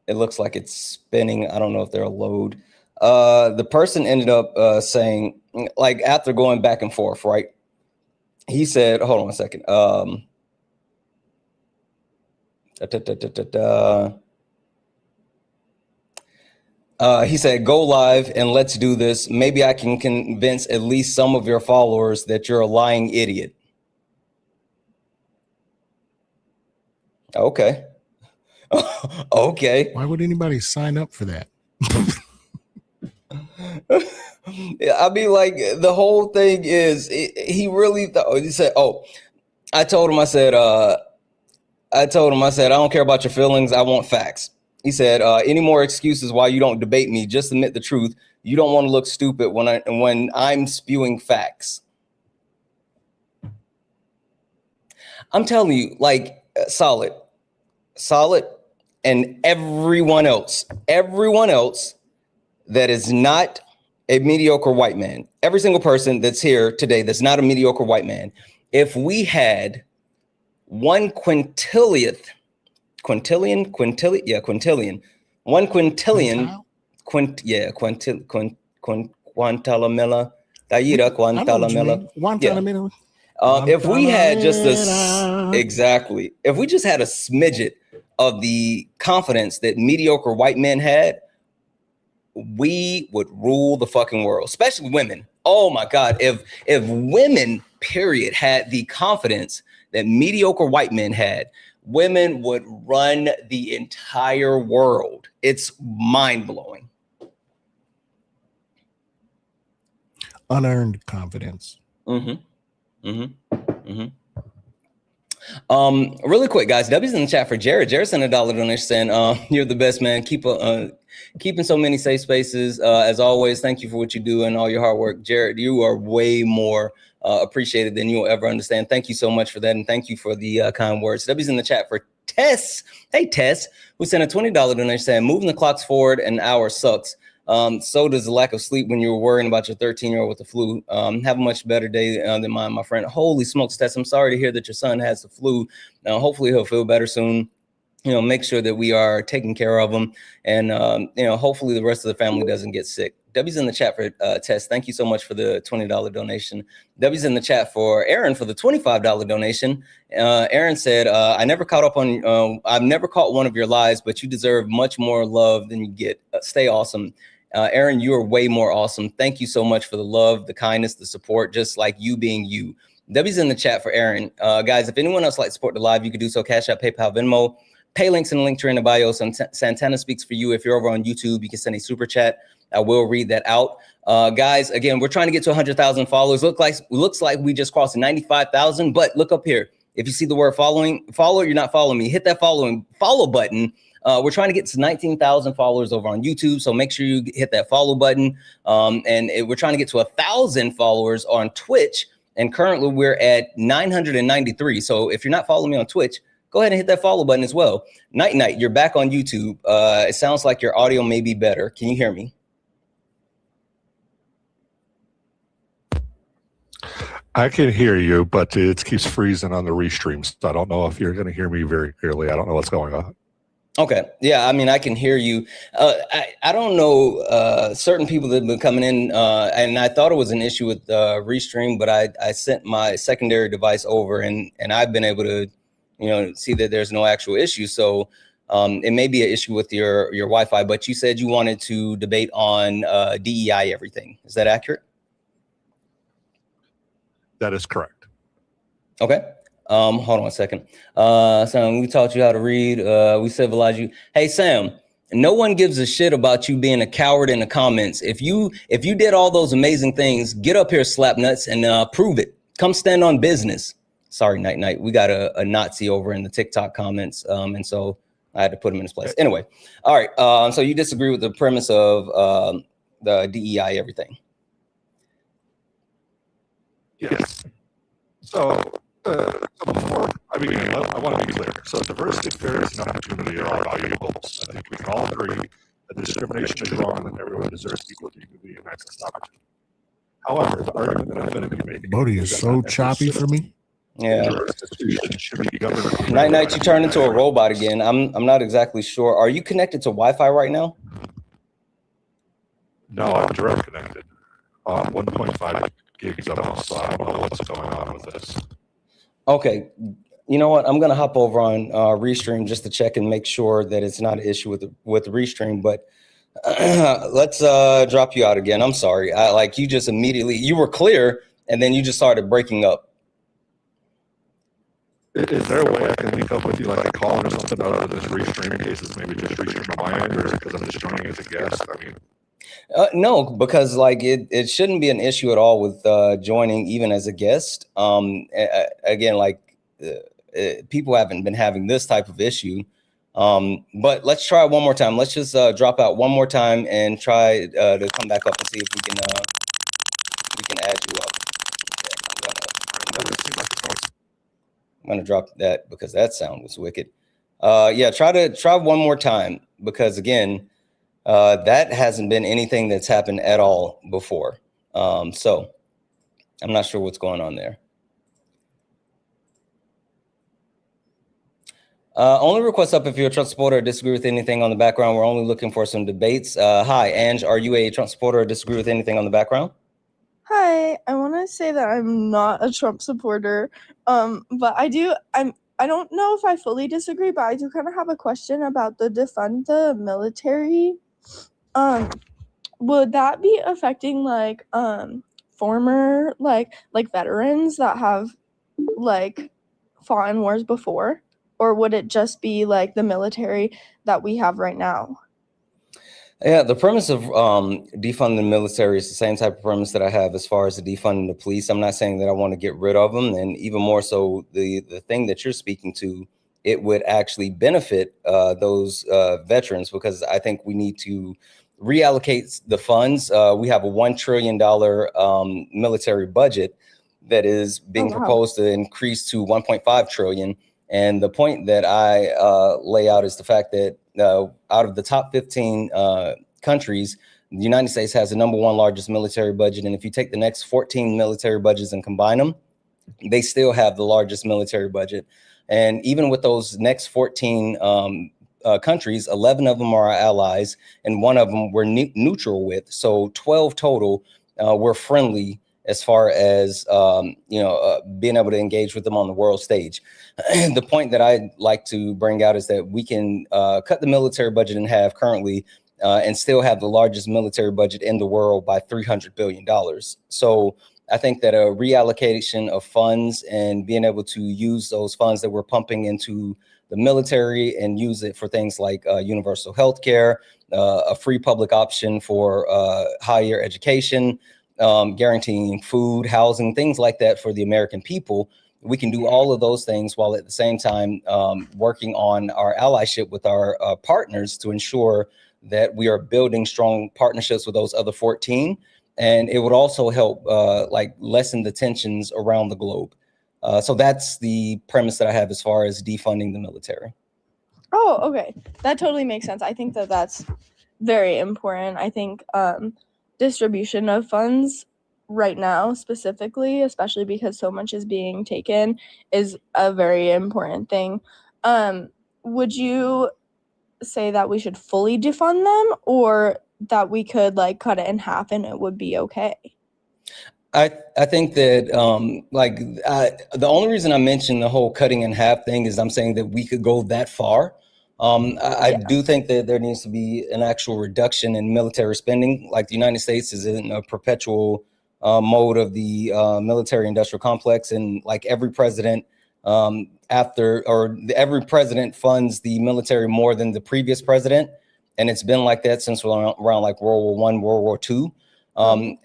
It looks like it's spinning. I don't know if they'll load. The person ended up saying, like, after going back and forth, right? He said, hold on a second. He said, go live and let's do this. Maybe I can convince at least some of your followers that you're a lying idiot. Okay. Okay. Why would anybody sign up for that? I mean, like, the whole thing is, he really thought, he said, I told him, I said, I don't care about your feelings. I want facts. He said, any more excuses why you don't debate me? Just admit the truth. You don't want to look stupid when I'm spewing facts. I'm telling you, like, solid, and everyone else that is not a mediocre white man, every single person that's here today that's not a mediocre white man, if we had 1 quintillion, 1 quintillion, quintalamilla, Daira quintalamilla. If we had just if we just had a smidget of the confidence that mediocre white men had, we would rule the fucking world, especially women. Oh my God. If women, period, had the confidence that mediocre white men had, women would run the entire world. It's mind-blowing. Unearned confidence. Really quick, guys, W's in the chat for Jared. Jared sent a $1 donation saying, you're the best, man. Keeping so many safe spaces. As always, thank you for what you do and all your hard work. Jared, you are way more appreciated than you'll ever understand. Thank you so much for that. And thank you for the kind words. W's in the chat for Tess. Hey, Tess, who sent a $20 donation saying, moving the clocks forward an hour sucks. So does the lack of sleep when you're worrying about your 13-year-old with the flu. Have a much better day than mine, my friend. Holy smokes, Tess. I'm sorry to hear that your son has the flu. Hopefully he'll feel better soon. Make sure that we are taking care of him. And, hopefully the rest of the family doesn't get sick. W's in the chat for Tess. Thank you so much for the $20 donation. W's in the chat for Aaron for the $25 donation. Aaron said, I've never caught one of your lies, but you deserve much more love than you get. Stay awesome. Aaron, you are way more awesome. Thank you so much for the love, the kindness, the support, just like you being you. W's in the chat for Aaron. Guys, if anyone else like to support the live, you can do so. Cash App, PayPal, Venmo. Pay links in the link tree in the bio. Santana speaks for you. If you're over on YouTube, you can send a super chat. I will read that out. Guys, again, we're trying to get to 100,000 followers. Looks like we just crossed 95,000, but look up here. If you see the word follow, you're not following me, hit that follow button. We're trying to get to 19,000 followers over on YouTube. So make sure you hit that follow button. We're trying to get to 1,000 followers on Twitch. And currently we're at 993. So if you're not following me on Twitch, go ahead and hit that follow button as well. Night, you're back on YouTube. It sounds like your audio may be better. Can you hear me? I can hear you, but it keeps freezing on the restream. So I don't know if you're going to hear me very clearly. I don't know what's going on. Okay. Yeah, I mean, I can hear you. I don't know certain people that have been coming in, and I thought it was an issue with Restream, but I sent my secondary device over, and I've been able to, see that there's no actual issue. So it may be an issue with your Wi-Fi, but you said you wanted to debate on DEI everything. Is that accurate? That is correct. Okay. Hold on a second. Sam, we taught you how to read. We civilized you. Hey, Sam, no one gives a shit about you being a coward in the comments. If you did all those amazing things, get up here, slap nuts, and prove it. Come stand on business. Sorry, Night. We got a Nazi over in the TikTok comments, and so I had to put him in his place. Anyway, all right. So you disagree with the premise of the DEI everything? Yes. So before I begin, I want to be clear. So diversity, fairness, and opportunity are our valuables. I think we can all agree that discrimination is wrong and everyone deserves equal dignity and access to opportunity. However, the argument that I'm going to be making Bodhi is so choppy for me. Yeah. should be governed. Night, you turn into a robot again. I'm not exactly sure. Are you connected to Wi-Fi right now? No, I'm direct connected. 1.5 gigs almost, so I don't know what's going on with this. Okay. You know what? I'm gonna hop over on Restream just to check and make sure that it's not an issue with Restream. But let's drop you out again. I'm sorry. Like you just immediately you were clear and then you just started breaking up. Is there a way I can link up with you, like a call or something, other than this restream cases? Maybe just restream on my end, or because I'm just joining as a guest? I mean, no, because like it shouldn't be an issue at all with joining even as a guest. Again, like people haven't been having this type of issue. But let's try one more time. Let's just drop out one more time and try to come back up and see if we can add you up. Okay, I'm gonna drop that because that sound was wicked. Yeah, try one more time because again, that hasn't been anything that's happened at all before. So I'm not sure what's going on there. Only request up if you're a Trump supporter or disagree with anything on the background. We're only looking for some debates. Hi, Ange, are you a Trump supporter or disagree with anything on the background? Hi, I want to say that I'm not a Trump supporter, but I don't know if I fully disagree, but I do kind of have a question about the defund the military. Would that be affecting like former like veterans that have like fought in wars before, or would it just be like the military that we have right now? Yeah, the premise of defunding the military is the same type of premise that I have as far as the defunding the police. I'm not saying that I want to get rid of them, and even more so, the thing that you're speaking to, it would actually benefit those veterans because I think we need to reallocate the funds. We have a $1 trillion military budget that is being proposed to increase to 1.5 trillion. And the point that I lay out is the fact that out of the top 15 countries, the United States has the #1 largest military budget. And if you take the next 14 military budgets and combine them, they still have the largest military budget. And even with those next 14 countries, 11 of them are our allies, and 1 of them we're neutral with. So 12 total, we're friendly as far as being able to engage with them on the world stage. The point that I'd like to bring out is that we can cut the military budget in half currently and still have the largest military budget in the world by $300 billion. So I think that a reallocation of funds and being able to use those funds that we're pumping into the military and use it for things like universal health care, a free public option for higher education, guaranteeing food, housing, things like that for the American people. We can do all of those things while at the same time working on our allyship with our partners to ensure that we are building strong partnerships with those other 14. And it would also help like lessen the tensions around the globe. So that's the premise that I have as far as defunding the military. Oh, okay. That totally makes sense. I think that that's very important. I think distribution of funds right now specifically, especially because so much is being taken, is a very important thing. Would you say that we should fully defund them, or that we could like cut it in half and it would be okay? I think that the only reason I mentioned the whole cutting in half thing is I'm saying that we could go that far. I do think that there needs to be an actual reduction in military spending. Like the United States is in a perpetual mode of the military industrial complex, and like every president every president funds the military more than the previous president, and it's been like that since around like World War I, World War II.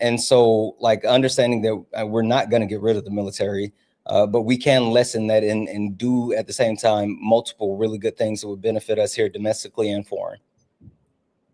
And so like understanding that we're not going to get rid of the military, but we can lessen that and do at the same time multiple really good things that would benefit us here domestically and foreign.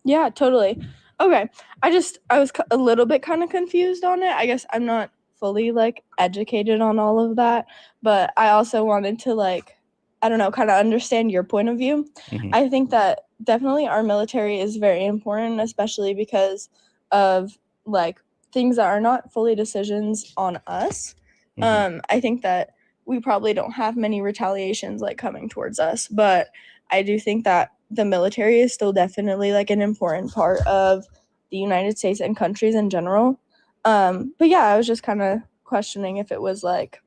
Yeah, totally. Okay. I was a little bit kind of confused on it. I guess I'm not fully like educated on all of that, but I also wanted to like I don't know, kind of understand your point of view. I think that definitely our military is very important, especially because of like things that are not fully decisions on us. I think that we probably don't have many retaliations like coming towards us, but I do think that the military is still definitely like an important part of the United States and countries in general. But yeah, I was just kind of questioning if it was like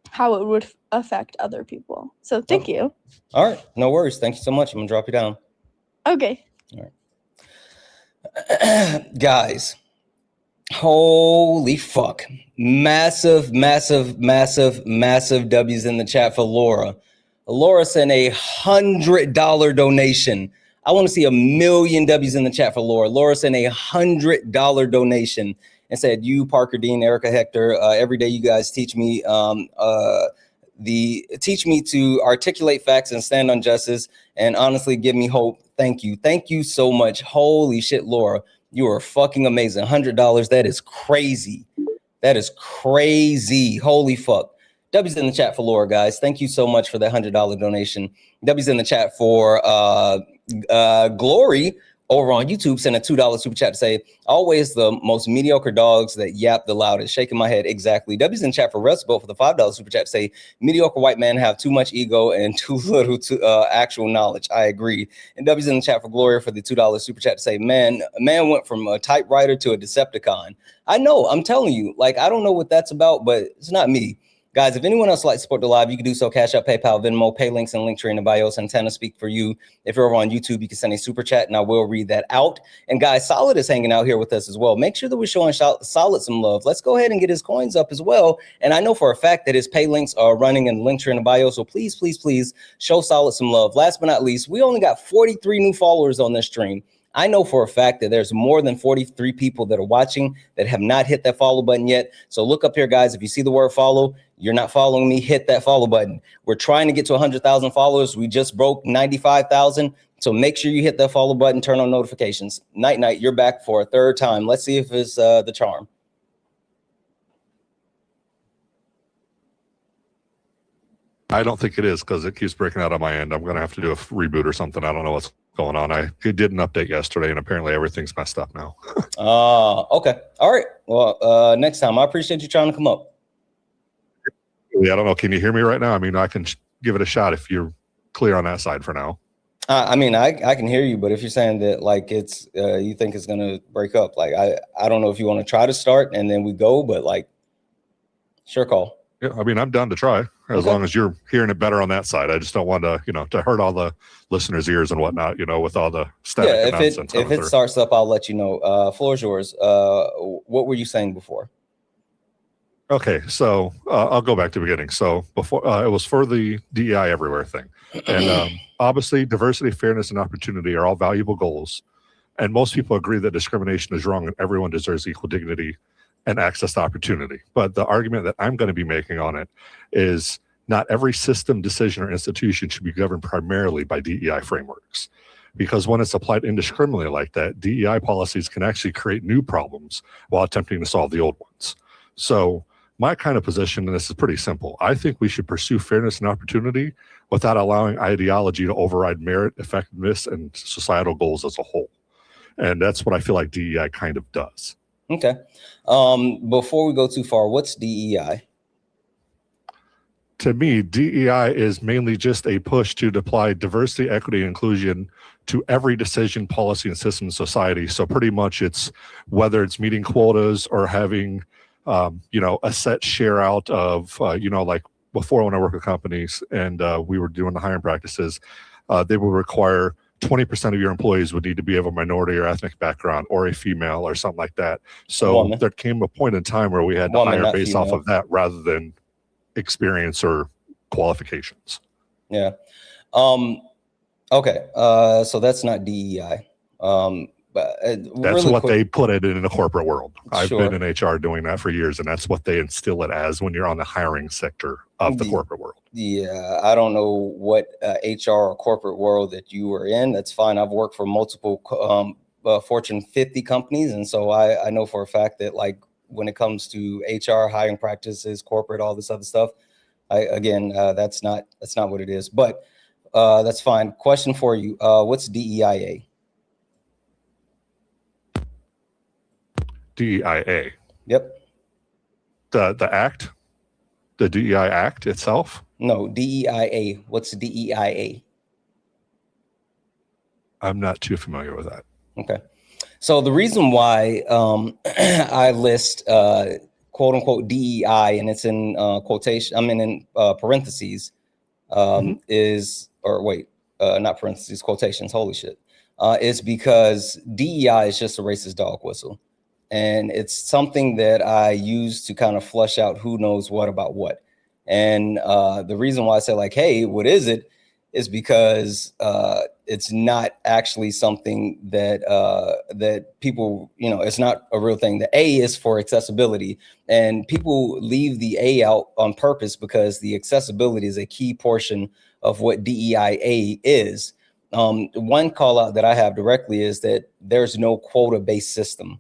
how it would affect other people. So thank you. All right, no worries. Thank you so much. I'm gonna drop you down. Okay. All right. Guys, holy fuck. Massive W's in the chat for Laura. Laura sent $100 donation. I want to see 1,000,000 W's in the chat for Laura. Laura sent $100 donation and said, "You, Parker Dean, Erica Hector, every day you guys teach me teach me to articulate facts and stand on justice, and honestly give me hope. Thank you. Thank you so much." Holy shit, Laura, you are fucking amazing. $100. That is crazy. That is crazy. Holy fuck. W's in the chat for Laura, guys. Thank you so much for that $100 donation. W's in the chat for Glory over on YouTube. Sent a $2 super chat to say, "Always the most mediocre dogs that yap the loudest." Shaking my head. Exactly. W's in the chat for Rustbolt for the $5 super chat to say, "Mediocre white men have too much ego and too little actual knowledge." I agree. And W's in the chat for Gloria for the $2 super chat to say, "Man, a man went from a typewriter to a Decepticon." I know. I'm telling you. Like, I don't know what that's about, but it's not me. Guys, if anyone else would like to support the live, you can do so. Cash App, PayPal, Venmo, pay links, and Linktree in the bio. Santana speak for you. If you're over on YouTube, you can send a super chat, and I will read that out. And guys, Solid is hanging out here with us as well. Make sure that we're showing Solid some love. Let's go ahead and get his coins up as well. And I know for a fact that his pay links are running in the Linktree in the bio. So please, please, please show Solid some love. Last but not least, we only got 43 new followers on this stream. I know for a fact that there's more than 43 people that are watching that have not hit that follow button yet. So look up here, guys. If you see the word follow, you're not following me, hit that follow button. We're trying to get to 100,000 followers. We just broke 95,000. So make sure you hit that follow button, turn on notifications. Night, you're back for a third time. Let's see if it's the charm. I don't think it is because it keeps breaking out on my end. I'm going to have to do a reboot or something. I don't know what's going on. I did an update yesterday, and apparently everything's messed up now. Okay. All right. Well, next time. I appreciate you trying to come up. Yeah, I don't know. Can you hear me right now? I mean, I can give it a shot if you're clear on that side for now. I mean, I can hear you, but if you're saying that like it's you think it's gonna break up, like I don't know if you want to try to start and then we go, but like, sure call. Yeah, I mean, I'm down to try as long as you're hearing it better on that side. I just don't want to, to hurt all the listeners' ears and whatnot, with all the static and nonsense. If it starts up, I'll let you know. Floor is yours. What were you saying before? Okay, so I'll go back to the beginning. So before it was for the DEI everywhere thing, and obviously diversity, fairness, and opportunity are all valuable goals, and most people agree that discrimination is wrong and everyone deserves equal dignity and access to opportunity. But the argument that I'm going to be making on it is not every system, decision, or institution should be governed primarily by DEI frameworks. Because when it's applied indiscriminately like that, DEI policies can actually create new problems while attempting to solve the old ones. So my kind of position, and this is pretty simple, I think we should pursue fairness and opportunity without allowing ideology to override merit, effectiveness, and societal goals as a whole. And that's what I feel like DEI kind of does. Okay. Before we go too far, what's DEI? To me, DEI is mainly just a push to apply diversity, equity, and inclusion to every decision, policy, and system in society. So pretty much it's whether it's meeting quotas or having, a set share out of, like before when I worked with companies and we were doing the hiring practices, they would require 20% of your employees would need to be of a minority or ethnic background or a female or something like that. So there came a point in time where we had to hire based off of that rather than experience or qualifications. Yeah. Okay. So that's not DEI. But that's really what they put it in the corporate world. I've Sure. been in HR doing that for years, and that's what they instill it as when you're on the hiring sector of the corporate world. Yeah, I don't know what HR or corporate world that you were in. That's fine. I've worked for multiple Fortune 50 companies, and so I know for a fact that like when it comes to HR, hiring practices, corporate, all this other stuff, Again, that's not what it is, but that's fine. Question for you. What's DEIA? DEIA. Yep. The act, the DEI Act itself? No, DEIA. What's DEIA? I'm not too familiar with that. Okay. So the reason why I list quote unquote DEI, and it's in quotation, I mean in parentheses, is, or wait, not parentheses, quotations, holy shit, is because DEI is just a racist dog whistle. And it's something that I use to kind of flush out who knows what about what. And the reason why I say like, hey, what is it? Is because it's not actually something that that people, you know, it's not a real thing. The A is for accessibility, and people leave the A out on purpose because the accessibility is a key portion of what DEIA is. One call out that I have directly is that there's no quota-based system.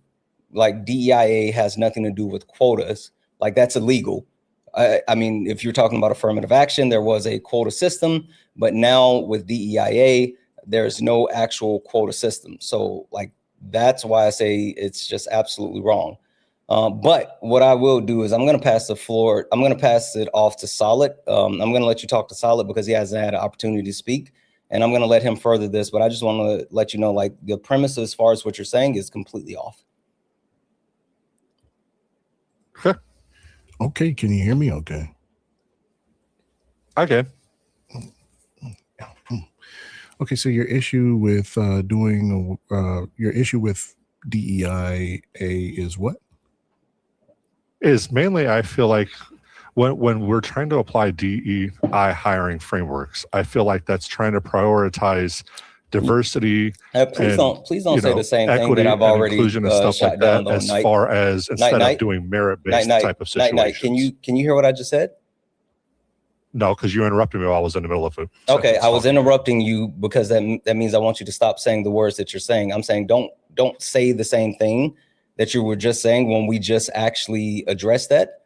Like DEIA has nothing to do with quotas. Like that's illegal. I mean, if you're talking about affirmative action, there was a quota system, but now with DEIA, there's no actual quota system. So like, that's why I say it's just absolutely wrong. But what I will do is I'm going to pass the floor. I'm going to pass it off to Solid. I'm going to let you talk to Solid because he hasn't had an opportunity to speak, and I'm going to let him further this, but I just want to let you know, like the premise as far as what you're saying is completely off. Okay, can you hear me okay? I can. Okay, so your issue with your issue with DEIA is what? Is mainly, I feel like when we're trying to apply DEI hiring frameworks, I feel like that's trying to prioritize diversity. Please don't say the same thing that I've already inclusion and stuff like that. As far as instead of doing merit-based type of situations. Can you hear what I just said? No, because you interrupted me while I was in the middle of it. Okay, I was interrupting you because that means I want you to stop saying the words that you're saying. I'm saying don't say the same thing that you were just saying when we just actually addressed that.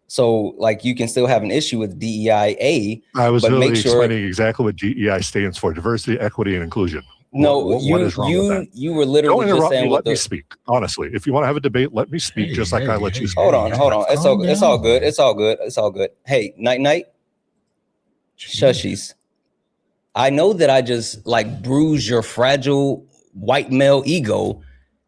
So like you can still have an issue with DEIA. I was really explaining exactly what DEI stands for: diversity, equity, and inclusion. No, what is wrong with that? You were literally don't interrupt just saying me. Let me speak. Honestly, if you want to have a debate, let me speak. Just like I let you speak. Hold on. It's all good. It's all good. Hey, night. Shushies. I know that I just like bruise your fragile white male ego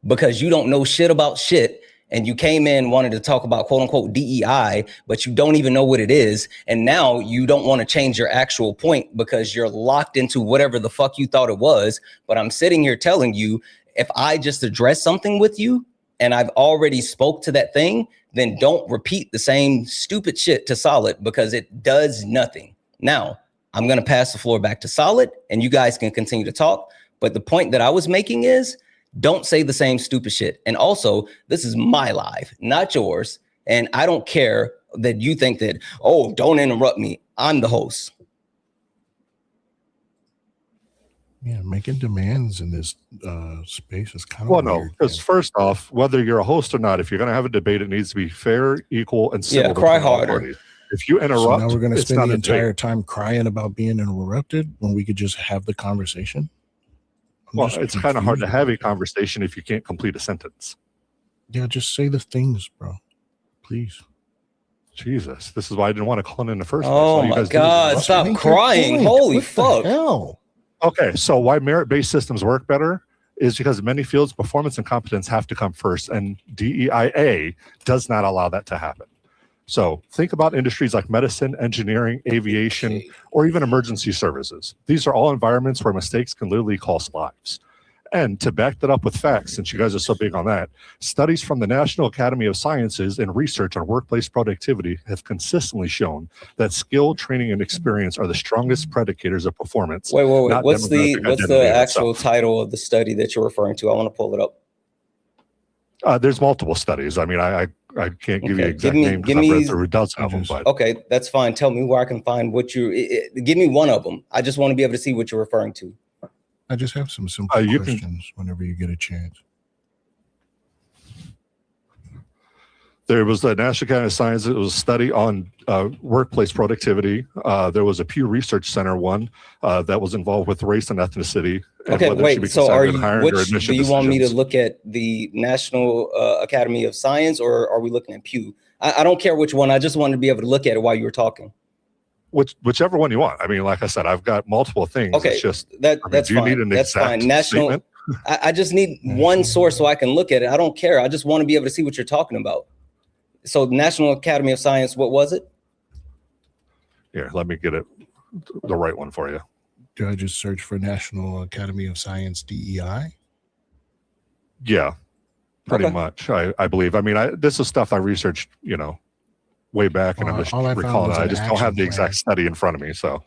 because you don't know shit about shit. And you came in wanting to talk about quote unquote DEI, but you don't even know what it is. And now you don't want to change your actual point because you're locked into whatever the fuck you thought it was. But I'm sitting here telling you, if I just address something with you and I've already spoke to that thing, then don't repeat the same stupid shit to Solid because it does nothing. Now, I'm going to pass the floor back to Solid and you guys can continue to talk. But the point that I was making is, don't say the same stupid shit. And also, this is my live, not yours. And I don't care that you think that, oh, don't interrupt me. I'm the host. Yeah, making demands in this space is kind of well, no, because first off, whether you're a host or not, if you're going to have a debate, it needs to be fair, equal, and civil. Yeah, cry harder. If you interrupt, so now we're going to spend the entire debate. time crying about being interrupted when we could just have the conversation. Well, it's kind of hard to have a conversation if you can't complete a sentence. Yeah, just say the things, bro. Please. Jesus, this is why I didn't want to call in the first place. Oh my God, stop crying. Holy fuck. Hell. Okay, so why merit-based systems work better is because in many fields, performance and competence have to come first, and DEIA does not allow that to happen. So think about industries like medicine, engineering, aviation, or even emergency services. These are all environments where mistakes can literally cost lives. And to back that up with facts, since you guys are so big on that, studies from the National Academy of Sciences and research on workplace productivity have consistently shown that skill, training, and experience are the strongest predicators of performance. Wait. What's the actual title of the study that you're referring to? I want to pull it up. There's multiple studies. I mean, I can't give you an exact name because I've read through a dozen of them. But okay, that's fine. Tell me where I can find what give me one of them. I just want to be able to see what you're referring to. I just have some simple questions whenever you get a chance. There was the National Academy of Science. It was a study on workplace productivity. There was a Pew Research Center one that was involved with race and ethnicity. And Okay, whether it should be wait. So are considered in you? hiring or Which do admission you want me to decisions. look at? The National Academy of Science, or are we looking at Pew? I don't care which one. I just wanted to be able to look at it while you were talking. Whichever one you want. I mean, like I said, I've got multiple things. Okay, it's just that's do you fine. need an That's exact fine. National. statement? I just need one source so I can look at it. I don't care. I just want to be able to see what you're talking about. So, National Academy of Science. What was it? Here, let me get it the right one for you. Do I just search for National Academy of Science DEI? Yeah, pretty Okay. much. I believe. I mean, this is stuff I researched, way back, and Well, I'm just all I found recalling was it. I an just don't have the action exact plan. study in front of me. So,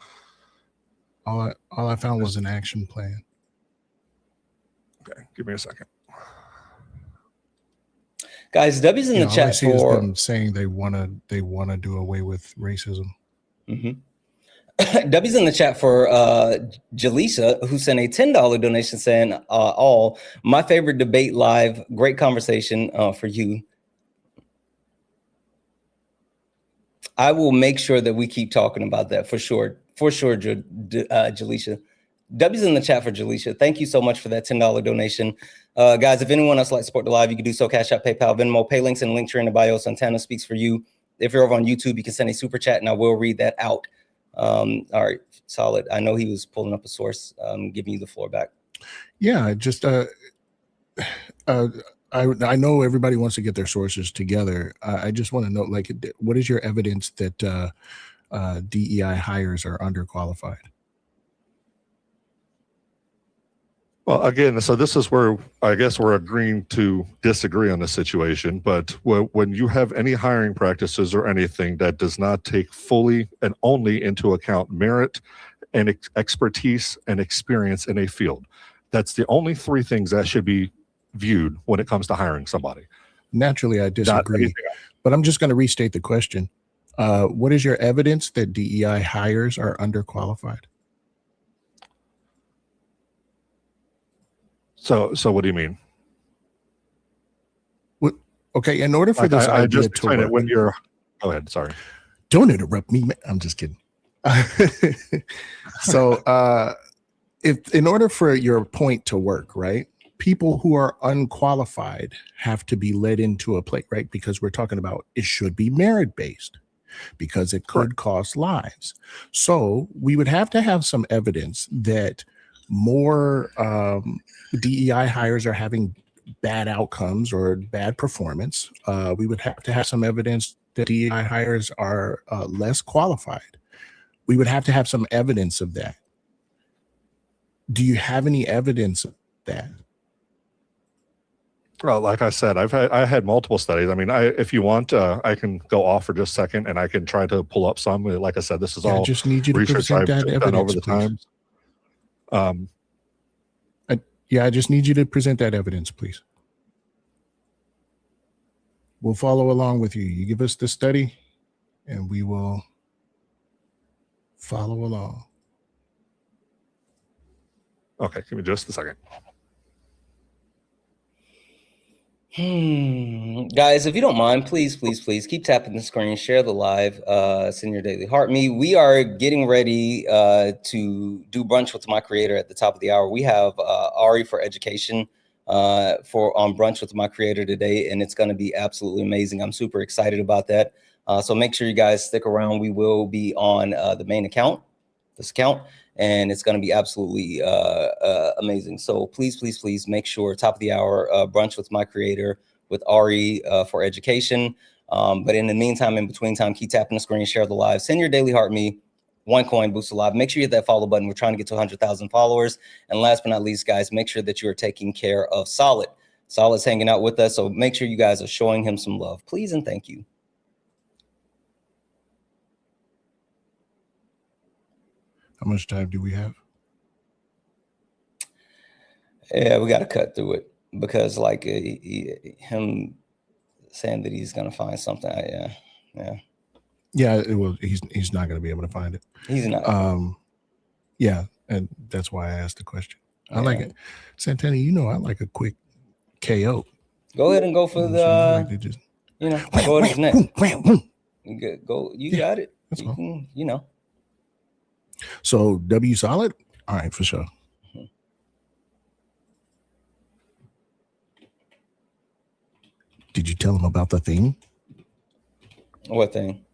All I found was an action plan. okay, give me a second. Guys, W's in the All I chat see is for. them saying they wanna do away with racism. W's in the chat for Jaleesa, who sent a $10 donation saying, all my favorite debate live, great conversation for you. I will make sure that we keep talking about that for sure. For sure, Jaleesa. W's in the chat for Jaleesa. Thank you so much for that $10 donation. Guys, if anyone else would like to support the live, you can do so. Cash App, PayPal, Venmo, pay links and link tree in the bio. Santana speaks for you. If you're over on YouTube, you can send a super chat and I will read that out. All right, solid. I know he was pulling up a source. Giving you the floor back. Yeah, just I know everybody wants to get their sources together. I just want to know, like, what is your evidence that DEI hires are underqualified? Well, again, so this is where I guess we're agreeing to disagree on the situation. But when you have any hiring practices or anything that does not take fully and only into account merit and expertise and experience in a field, that's the only three things that should be viewed when it comes to hiring somebody. Naturally, I disagree, but I'm just going to restate the question. What is your evidence that DEI hires are underqualified? So what do you mean? What, okay, in order for this I idea just to explained work, it when you're. Go ahead. Sorry. Don't interrupt me, man. I'm just kidding. So, if in order for your point to work, right, people who are unqualified have to be led into a place, right? Because we're talking about it should be merit based, because it could cost lives. So we would have to have some evidence that more DEI hires are having bad outcomes or bad performance. We would have to have some evidence that DEI hires are less qualified. We would have to have some evidence of that. Do you have any evidence of that? Well, like I said, I had multiple studies. I mean, if you want, I can go off for just a second and I can try to pull up some. Like I said, this is all I just need you to research present I've that done evidence, over the please. times. Yeah, I just need you to present that evidence, please. We'll follow along with you. You give us the study and we will follow along. Okay, give me just a second. Guys, if you don't mind, please keep tapping the screen, share the live, send your daily heart me. We are getting ready to do brunch with my creator at the top of the hour. We have Ari for education on brunch with my creator today, and it's going to be absolutely amazing. I'm super excited about that. So make sure you guys stick around. We will be on the main account, this account, and it's going to be absolutely amazing. So please make sure top of the hour brunch with my creator with Ari for education. But in the meantime, in between time, keep tapping the screen, share the live, send your daily heart me, one coin boost the live. Make sure you hit that follow button. We're trying to get to 100,000 followers. And last but not least, guys, make sure that you are taking care of Solid. Solid's hanging out with us. So make sure you guys are showing him some love, please and thank you. How much time do we have? Yeah, we got to cut through it because like him saying that he's going to find something. Yeah, well, he's not going to be able to find it. He's not. Yeah, and that's why I asked the question. I like it. Santana, I like a quick KO. Go ahead and go for I like to just you know, go to his neck. You got it. That's all. You know. So W solid. All right, for sure. Did you tell him about the thing? What thing?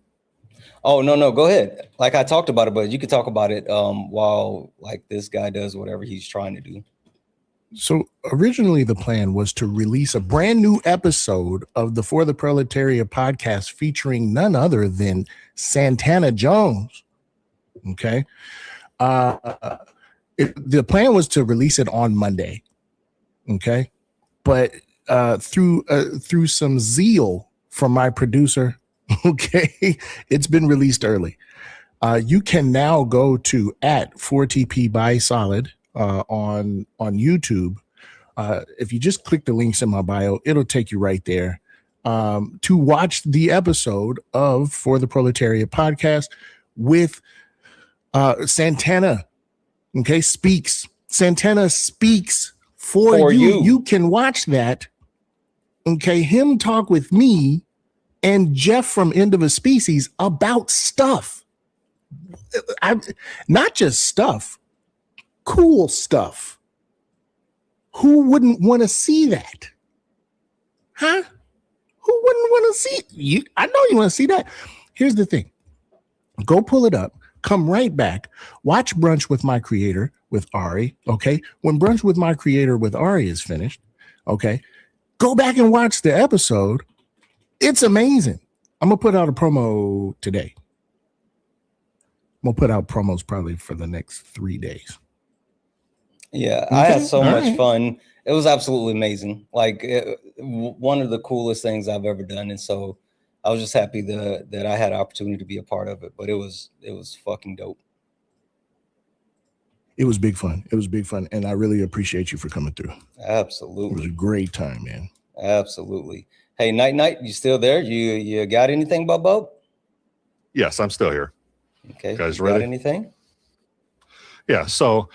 Oh, no, go ahead. Like I talked about it, but you could talk about it while like this guy does whatever he's trying to do. So originally the plan was to release a brand new episode of the For the Proletariat podcast featuring none other than Santana Jones. Okay. The plan was to release it on Monday. Okay. But through some zeal from my producer, okay, it's been released early. You can now go to @4TP by Solid on YouTube. If you just click the links in my bio, it'll take you right there to watch the episode of For the Proletariat podcast with Santana. Okay, Santana speaks for you. You can watch that. Okay, him talk with me and Jeff from End of a Species about stuff. Not just stuff, cool stuff. Who wouldn't want to see that? Huh? Who wouldn't want to see you? I know you want to see that. Here's the thing. Go pull it up. Come right back. Watch Brunch with My Creator with Ari. Okay. When Brunch with My Creator with Ari is finished, okay, go back and watch the episode. It's amazing. I'm going to put out a promo today. I'm going to put out promos probably for the next 3 days. Yeah, Okay. I had so All much right. fun. It was absolutely amazing. Like one of the coolest things I've ever done. And so I was just happy that I had an opportunity to be a part of it, but it was fucking dope. It was big fun. It was big fun. And I really appreciate you for coming through. Absolutely. It was a great time, man. Absolutely. Hey, Night, you still there? You got anything, Bub? Yes, I'm still here. Okay. You guys You ready? got anything? Yeah. So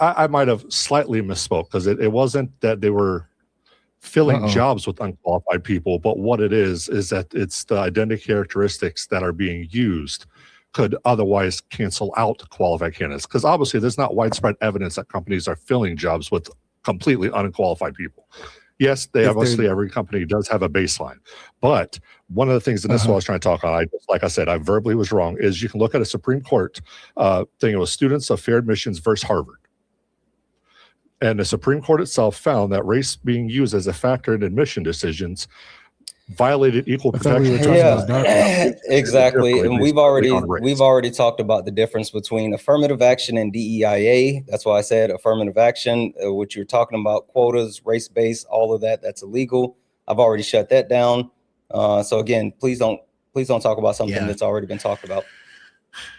I might have slightly misspoke because it wasn't that they were filling jobs with unqualified people, but what it is that it's the identity characteristics that are being used could otherwise cancel out qualified candidates. Because obviously there's not widespread evidence that companies are filling jobs with completely unqualified people. Yes, every company does have a baseline. But one of the things, and this is what I was trying to talk on, like I said, I verbally was wrong, is you can look at a Supreme Court thing. It was Students of Fair Admissions versus Harvard. And the Supreme Court itself found that race being used as a factor in admission decisions violated equal protection. Exactly. And we've already talked about the difference between affirmative action and DEIA. That's why I said affirmative action, what you're talking about, quotas, race-based, all of that, that's illegal. I've already shut that down. So again, please don't talk about something that's already been talked about.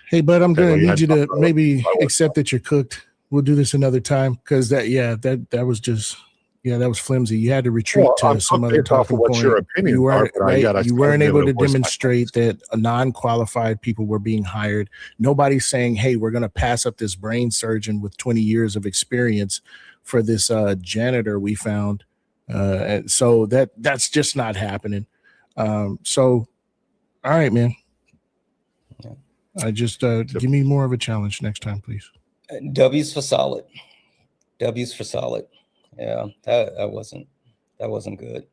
Hey, bud, I'm going to need you to maybe accept that you're cooked. We'll do this another time because that was just, that was flimsy. You had to retreat to some other talking point. You weren't able to demonstrate that non-qualified people were being hired. Nobody's saying, hey, we're going to pass up this brain surgeon with 20 years of experience for this janitor we found. And so that's just not happening. So, all right, man. I just give me more of a challenge next time, please. W's for solid. W's for solid. Yeah, that wasn't good.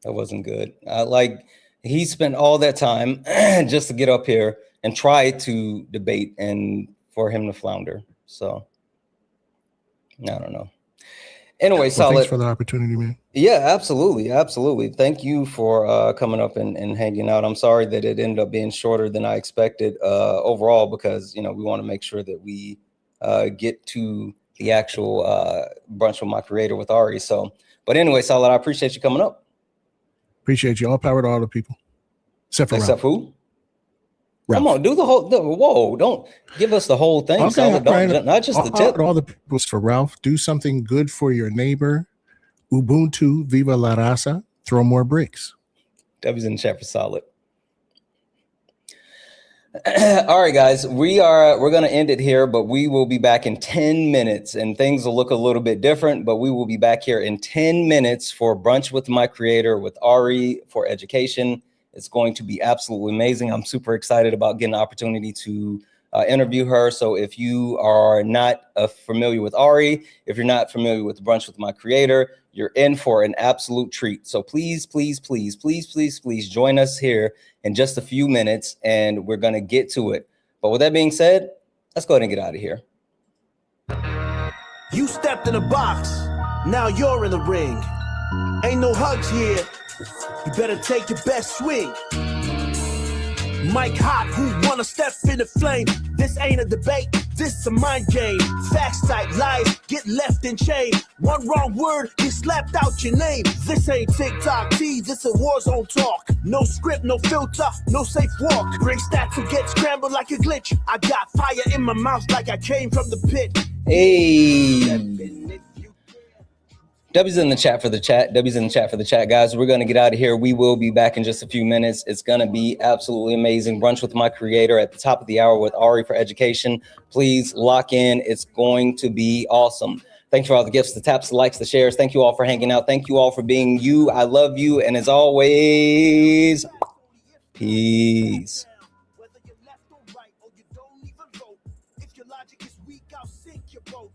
That wasn't good. Like he spent all that time just to get up here and try to debate, and for him to flounder. So I don't know. Anyway, solid. Thanks for the opportunity, man. Yeah, absolutely. Thank you for coming up and hanging out. I'm sorry that it ended up being shorter than I expected overall, because we want to make sure that we get to the actual brunch with my creator with Ari. So, but anyway, Solid, I appreciate you coming up. Appreciate you. All power to all the people. Except who? Ralph. Come on, do the whole. Whoa! Don't give us the whole thing. Okay, Solid, not just the tip. All the people for Ralph. Do something good for your neighbor. Ubuntu, viva la raza. Throw more bricks. W's in the chat for Solid. All right, guys, we're going to end it here, but we will be back in 10 minutes and things will look a little bit different, but we will be back here in 10 minutes for Brunch with My Creator with Ari for education. It's going to be absolutely amazing. I'm super excited about getting the opportunity to interview her. So if you are not familiar with Ari, if you're not familiar with Brunch with My Creator, you're in for an absolute treat. So please, please, please, please, please, please join us here in just a few minutes and we're going to get to it. But with that being said, let's go ahead and get out of here. You stepped in a box, now you're in the ring. Ain't no hugs here, you better take your best swing. Mike Hot, who wanna step in the flame? This ain't a debate, this a mind game. Facts type lies, get left in chain. One wrong word, get slapped out your name. This ain't TikTok T, this a war zone talk. No script, no filter, no safe walk. Bring stats will get scrambled like a glitch. I got fire in my mouth like I came from the pit. Hey. W's in the chat for the chat. W's in the chat for the chat, guys. We're going to get out of here. We will be back in just a few minutes. It's going to be absolutely amazing. Brunch with My Creator at the top of the hour with Ari for education. Please lock in. It's going to be awesome. Thanks for all the gifts, the taps, the likes, the shares. Thank you all for hanging out. Thank you all for being you. I love you. And as always, peace. Whether you're left or right or you don't even vote. If your logic is weak, I'll sink your boat.